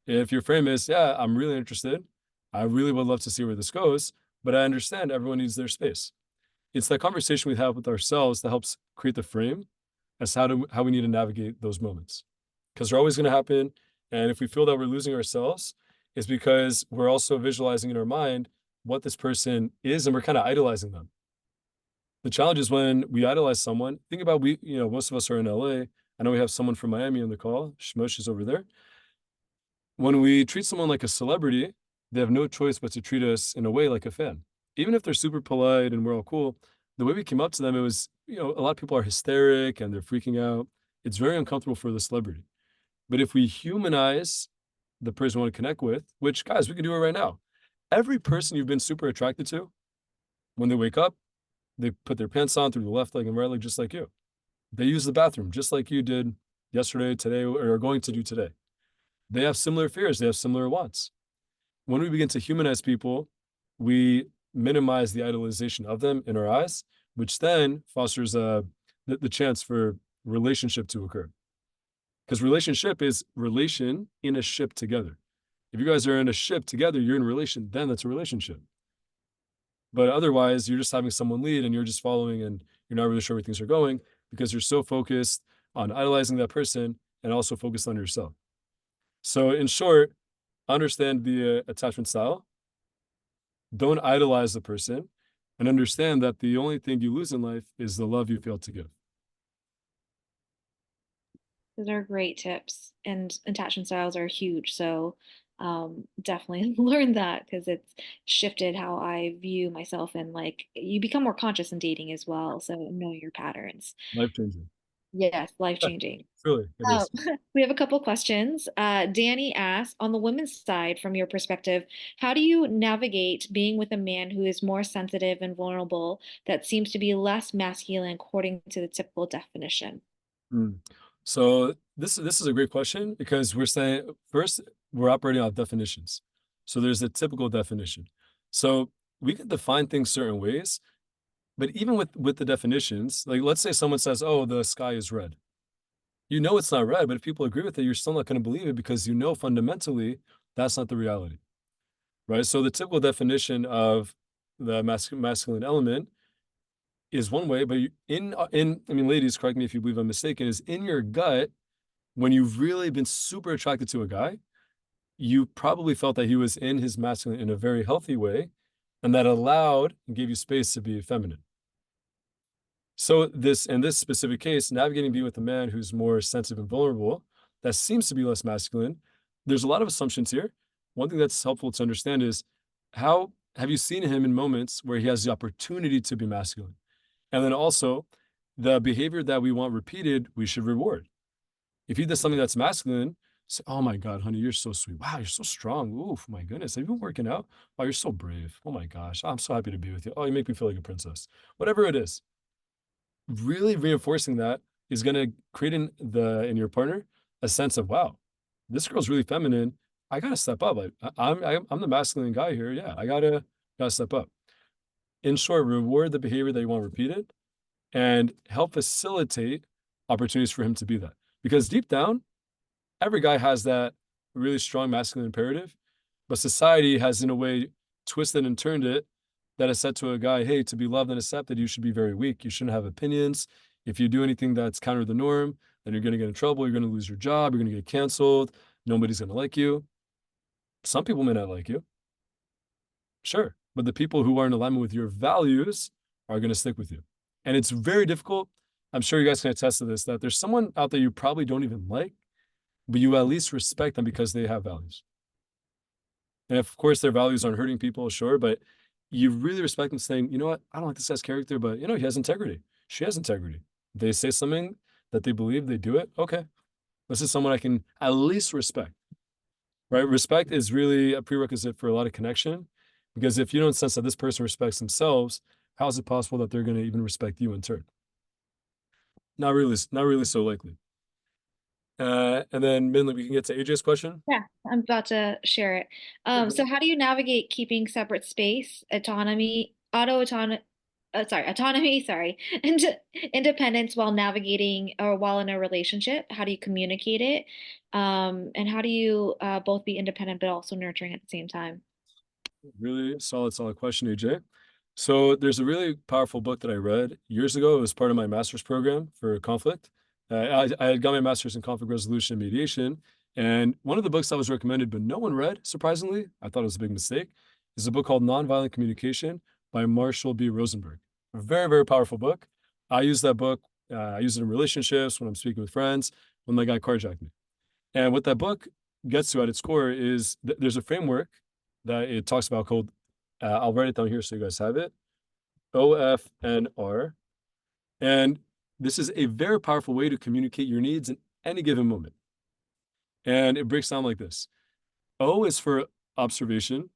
Speaker 2: If your frame is, yeah, I'm really interested, I really would love to see where this goes, but I understand everyone needs their space. It's that conversation we have with ourselves that helps create the frame as how we need to navigate those moments. Because they're always going to happen. And if we feel that we're losing ourselves, it's because we're also visualizing in our mind what this person is and we're kind of idolizing them. The challenge is when we idolize someone, think about most of us are in LA. I know we have someone from Miami on the call. Shmosh is over there. When we treat someone like a celebrity, they have no choice but to treat us in a way like a fan. Even if they're super polite and we're all cool, the way we came up to them, it was, a lot of people are hysteric and they're freaking out. It's very uncomfortable for the celebrity. But if we humanize the person we want to connect with, which guys, we can do it right now. Every person you've been super attracted to, when they wake up, they put their pants on through the left leg and right leg, just like you. They use the bathroom, just like you did yesterday, today, or are going to do today. They have similar fears. They have similar wants. When we begin to humanize people, we minimize the idolization of them in our eyes, which then fosters the chance for relationship to occur. Because relationship is relation in a ship together. If you guys are in a ship together, you're in relation, then that's a relationship. But otherwise, you're just having someone lead and you're just following and you're not really sure where things are going because you're so focused on idolizing that person and also focused on yourself. So in short, understand the attachment style. Don't idolize the person and understand that the only thing you lose in life is the love you failed to give.
Speaker 1: Those are great tips, and attachment styles are huge. So definitely learned that because it's shifted how I view myself, and like you become more conscious in dating as well. So knowing your patterns.
Speaker 2: Life changing.
Speaker 1: Yes, life changing.
Speaker 2: Truly, it
Speaker 1: Um,
Speaker 2: is.
Speaker 1: we have a couple questions. Danny asks, on the women's side, from your perspective, how do you navigate being with a man who is more sensitive and vulnerable that seems to be less masculine according to the typical definition?
Speaker 2: Mm. So this is a great question because we're saying first we're operating off definitions. So there's a typical definition. So we can define things certain ways, but even with the definitions, like let's say someone says, "Oh, the sky is red." You know it's not red, but if people agree with it, you're still not going to believe it because you know fundamentally that's not the reality, right? So the typical definition of the masculine element is one way, but I mean, ladies, correct me if you believe I'm mistaken, is in your gut when you've really been super attracted to a guy, you probably felt that he was in his masculine in a very healthy way, and that allowed and gave you space to be feminine. So in this specific case, navigating being with a man who's more sensitive and vulnerable, that seems to be less masculine. There's a lot of assumptions here. One thing that's helpful to understand is how have you seen him in moments where he has the opportunity to be masculine? And then also the behavior that we want repeated, we should reward. If he does something that's masculine, say, "Oh my God, honey, you're so sweet. Wow, you're so strong. Oof, my goodness. Have you been working out? Wow, you're so brave. Oh my gosh, I'm so happy to be with you. Oh, you make me feel like a princess." Whatever it is, really reinforcing that is going to create in your partner a sense of, wow, this girl's really feminine. I gotta step up. Like I'm the masculine guy here. Yeah, I gotta step up. In short, reward the behavior that you want repeated and help facilitate opportunities for him to be that. Because deep down, every guy has that really strong masculine imperative, but society has, in a way, twisted and turned it that has said to a guy, hey, to be loved and accepted, you should be very weak. You shouldn't have opinions. If you do anything that's counter the norm, then you're going to get in trouble. You're going to lose your job. You're going to get canceled. Nobody's going to like you. Some people may not like you, sure, but the people who are in alignment with your values are going to stick with you. And it's very difficult. I'm sure you guys can attest to this, that there's someone out there you probably don't even like, but you at least respect them because they have values. And of course, their values aren't hurting people, sure, but you really respect them saying, you know what, I don't like this guy's character, but he has integrity. She has integrity. They say something that they believe, they do it. Okay. This is someone I can at least respect, right? Respect is really a prerequisite for a lot of connection because if you don't sense that this person respects themselves, how is it possible that they're going to even respect you in turn? Not really so likely. And then Minley, we can get to AJ's question.
Speaker 1: Yeah, I'm about to share it. So how do you navigate keeping separate space, autonomy, sorry, and independence while navigating or while in a relationship? How do you communicate it? And how do you both be independent but also nurturing at the same time?
Speaker 2: Really solid question, AJ. So there's a really powerful book that I read years ago. It was part of my master's program for conflict. I had got my master's in conflict resolution and mediation. And one of the books that was recommended, but no one read, surprisingly, I thought it was a big mistake, is a book called Nonviolent Communication by Marshall B. Rosenberg. A very, very powerful book. I use that book. I use it in relationships, when I'm speaking with friends, when my guy carjacked me. And what that book gets to at its core is there's a framework that it talks about called, I'll write it down here so you guys have it, OFNR. And this is a very powerful way to communicate your needs in any given moment. And it breaks down like this. O is for observation,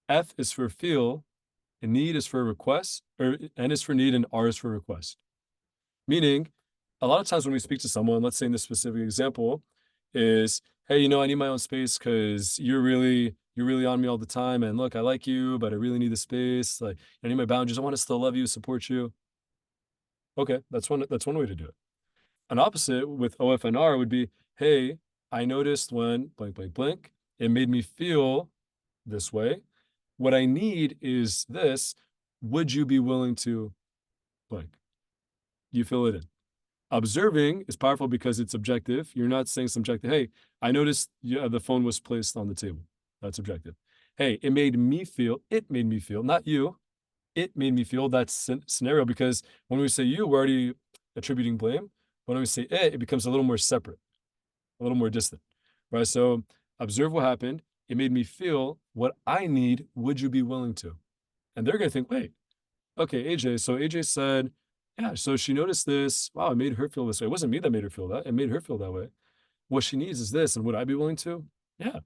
Speaker 2: F is for feel, and need is for request, or N is for need, and R is for request. Meaning, a lot of times when we speak to someone, let's say in this specific example, is, hey, I need my own space because you're really on me all the time. And look, I like you, but I really need the space. Like, I need my boundaries. I want to still love you, support you. Okay, that's one way to do it. An opposite with OFNR would be, hey, I noticed when blank, blank, blank, it made me feel this way. What I need is this. Would you be willing to blank? You fill it in. Observing is powerful because it's objective. You're not saying subjective. Hey, I noticed the phone was placed on the table. That's objective. Hey, it made me feel, not you. It made me feel that scenario because when we say you, we're already attributing blame. When we say it becomes a little more separate, a little more distant, right? So observe what happened. It made me feel what I need. Would you be willing to? And they're going to think, wait, okay, AJ. So AJ said, yeah, so she noticed this. Wow, it made her feel this way. It wasn't me that made her feel that. It made her feel that way. What she needs is this. And would I be willing to? Yeah.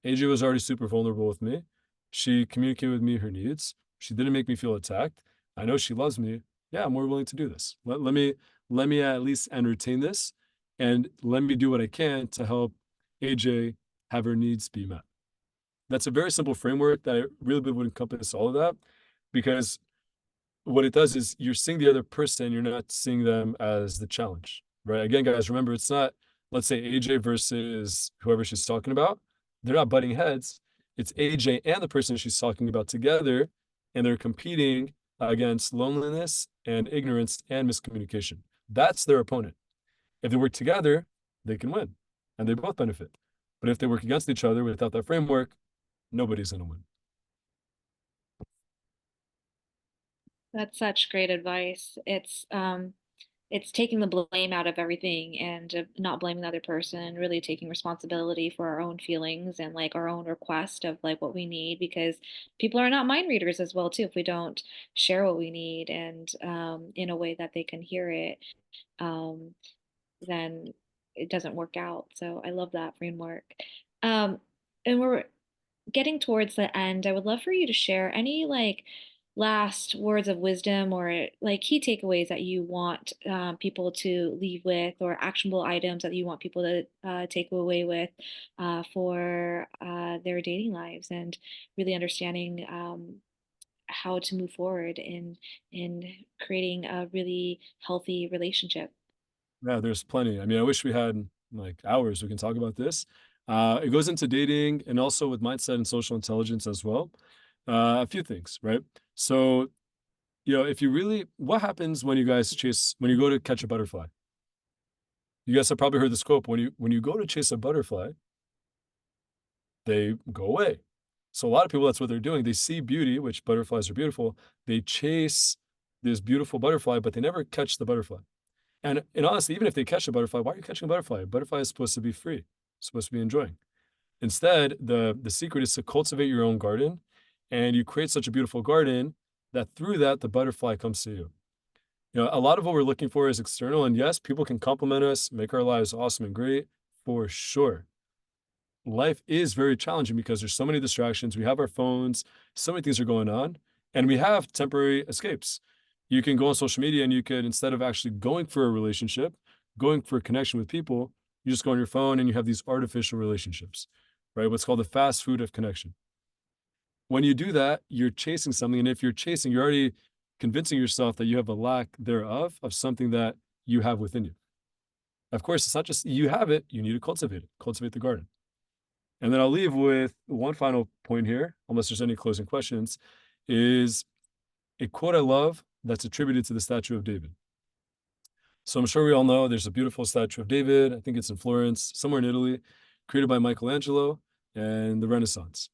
Speaker 2: AJ was already super vulnerable with me. She communicated with me her needs. She didn't make me feel attacked. I know she loves me. Yeah, I'm more willing to do this. Let me at least entertain this and let me do what I can to help AJ have her needs be met. That's a very simple framework that I really would encompass all of that because what it does is you're seeing the other person, you're not seeing them as the challenge, right? Again, guys, remember it's not, let's say AJ versus whoever she's talking about. They're not butting heads. It's AJ and the person she's talking about together, and they're competing against loneliness and ignorance and miscommunication. That's their opponent. If they work together, they can win and they both benefit. But if they work against each other without that framework, nobody's going to win.
Speaker 1: That's such great advice. It's taking the blame out of everything and not blaming the other person, really taking responsibility for our own feelings and like our own request of like what we need because people are not mind readers as well too if we don't share what we need and in a way that they can hear it, um, then it doesn't work out. So I love that framework. Um, and we're getting towards the end, I would love for you to share any like last words of wisdom or like key takeaways that you want people to leave with or actionable items that you want people to take away with for their dating lives and really understanding how to move forward in creating a really healthy relationship.
Speaker 2: Yeah, there's plenty. I mean, I wish we had like hours we can talk about this. It goes into dating and also with mindset and social intelligence as well. A few things, right? So, if you really, what happens when you go to catch a butterfly? You guys have probably heard this quote. When you go to chase a butterfly, they go away. So a lot of people, that's what they're doing. They see beauty, which butterflies are beautiful. They chase this beautiful butterfly, but they never catch the butterfly. And honestly, even if they catch a butterfly, why are you catching a butterfly? A butterfly is supposed to be free, supposed to be enjoying. Instead, the secret is to cultivate your own garden, and you create such a beautiful garden that through that the butterfly comes to you. A lot of what we're looking for is external, and yes, people can compliment us, make our lives awesome and great, for sure. Life is very challenging because there's so many distractions. We have our phones, so many things are going on. And we have temporary escapes. You can go on social media and you could, instead of actually going for a relationship, going for a connection with people, you just go on your phone and you have these artificial relationships, right? What's called the fast food of connection. When you do that, you're chasing something. And if you're chasing, you're already convincing yourself that you have a lack thereof of something that you have within you. Of course, it's not just you have it, you need to cultivate it, cultivate the garden. And then I'll leave with one final point here, unless there's any closing questions, is a quote I love that's attributed to the statue of David. So I'm sure we all know there's a beautiful statue of David. I think it's in Florence, somewhere in Italy, created by Michelangelo and the Renaissance.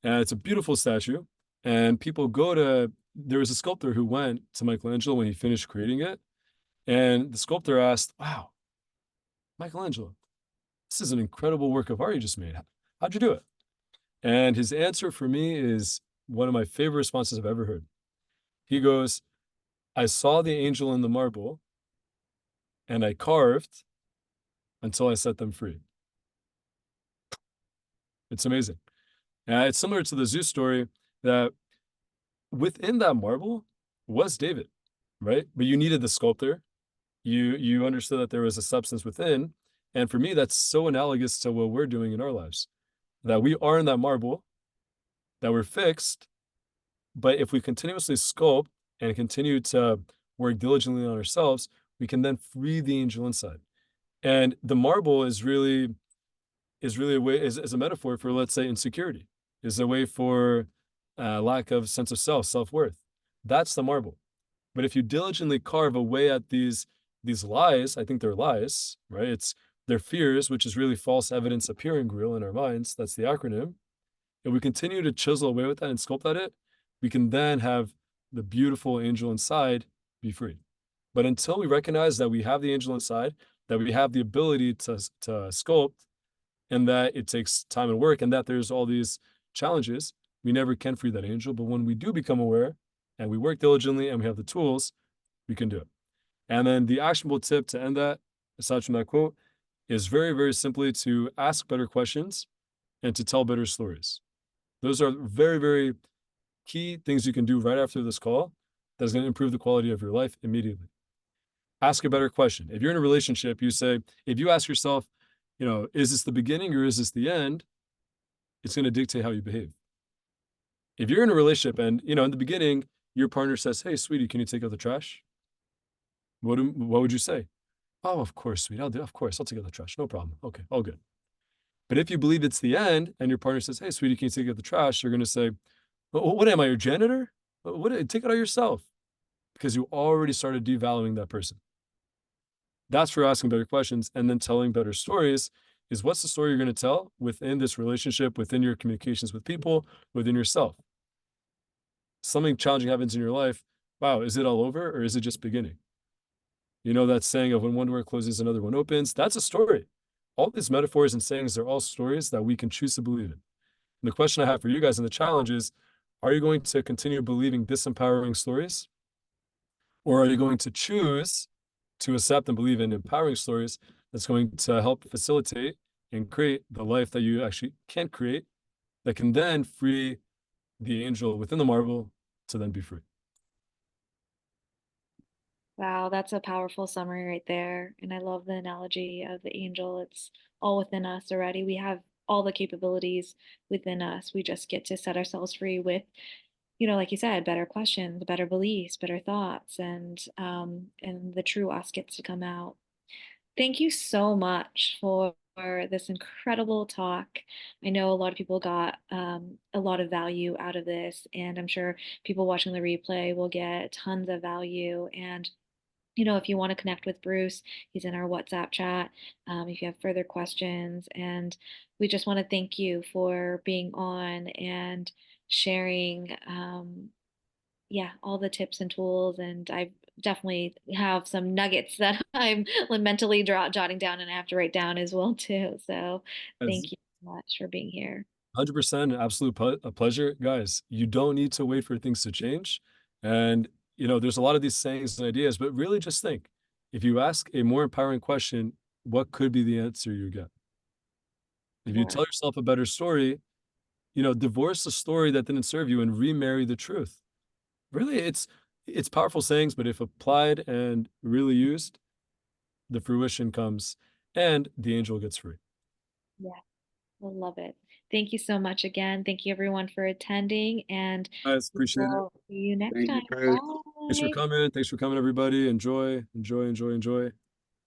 Speaker 2: And it's a beautiful statue. And people go to, there was a sculptor who went to Michelangelo when he finished creating it. And the sculptor asked, wow, Michelangelo, this is an incredible work of art you just made. How'd you do it? And his answer for me is one of my favorite responses I've ever heard. He goes, I saw the angel in the marble and I carved until I set them free. It's amazing. It's similar to the Zeus story that within that marble was David, right? But you needed the sculptor. You understood that there was a substance within. And for me, that's so analogous to what we're doing in our lives, that we are in that marble, that we're fixed. But if we continuously sculpt and continue to work diligently on ourselves, we can then free the angel inside. And the marble is really a way is a metaphor for, let's say, insecurity, is a way for lack of sense of self-worth. That's the marble. But if you diligently carve away at these lies, I think they're lies, right? It's their fears, which is really false evidence appearing real in our minds. That's the acronym. And we continue to chisel away with that and sculpt at it, we can then have the beautiful angel inside be free. But until we recognize that we have the angel inside, that we have the ability to sculpt, and that it takes time and work, and that there's all these challenges, we never can free that angel. But when we do become aware and we work diligently and we have the tools, we can do it. And then the actionable tip to end that, aside from that quote, is very, very simply to ask better questions and to tell better stories. Those are very, very key things you can do right after this call that's going to improve the quality of your life immediately. Ask a better question. If you're in a relationship, if you ask yourself, is this the beginning or is this the end? It's going to dictate how you behave. If you're in a relationship and, in the beginning, your partner says, hey, sweetie, can you take out the trash? What would you say? Oh, of course, sweetie. Of course, I'll take out the trash. No problem. Okay, all good. But if you believe it's the end and your partner says, hey, sweetie, can you take out the trash? You're going to say, what am I, your janitor? Take it out yourself, because you already started devaluing that person. That's for asking better questions and then telling better stories. Is what's the story you're going to tell within this relationship, within your communications with people, within yourself? Something challenging happens in your life. Wow, is it all over or is it just beginning? You know that saying of when one door closes, another one opens? That's a story. All these metaphors and sayings are all stories that we can choose to believe in. And the question I have for you guys in the challenge is, are you going to continue believing disempowering stories? Or are you going to choose to accept and believe in empowering stories that's going to help facilitate and create the life that you actually can create, that can then free the angel within the marble to then be free?
Speaker 1: Wow, that's a powerful summary right there. And I love the analogy of the angel. It's all within us already. We have all the capabilities within us. We just get to set ourselves free with, like you said, better questions, better beliefs, better thoughts, and the true us gets to come out. Thank you so much for this incredible talk. I know a lot of people got a lot of value out of this, and I'm sure people watching the replay will get tons of value. And if you want to connect with Bruce, he's in our WhatsApp chat. If you have further questions, and we just want to thank you for being on and sharing, yeah, all the tips and tools. And I definitely have some nuggets that I'm mentally jotting down and I have to write down as well too. So
Speaker 2: As
Speaker 1: thank you so much for being here.
Speaker 2: 100%, an absolute a pleasure. Guys, you don't need to wait for things to change. And, there's a lot of these sayings and ideas, but really just think, if you ask a more empowering question, what could be the answer you get? If you
Speaker 1: More.
Speaker 2: tell yourself a better story, divorce the story that didn't serve you and remarry the truth. really, it's powerful sayings, but if applied and really used, the fruition comes and the angel gets free.
Speaker 1: Yeah, I love it. Thank you so much again. Thank you everyone for attending, and
Speaker 2: Guys,
Speaker 1: we
Speaker 2: appreciate it.
Speaker 1: will see you next
Speaker 3: Thank
Speaker 1: time.
Speaker 3: you, Chris.
Speaker 2: Thanks for
Speaker 1: Bye.
Speaker 2: coming. Thanks for coming, everybody. Enjoy, enjoy, enjoy, enjoy.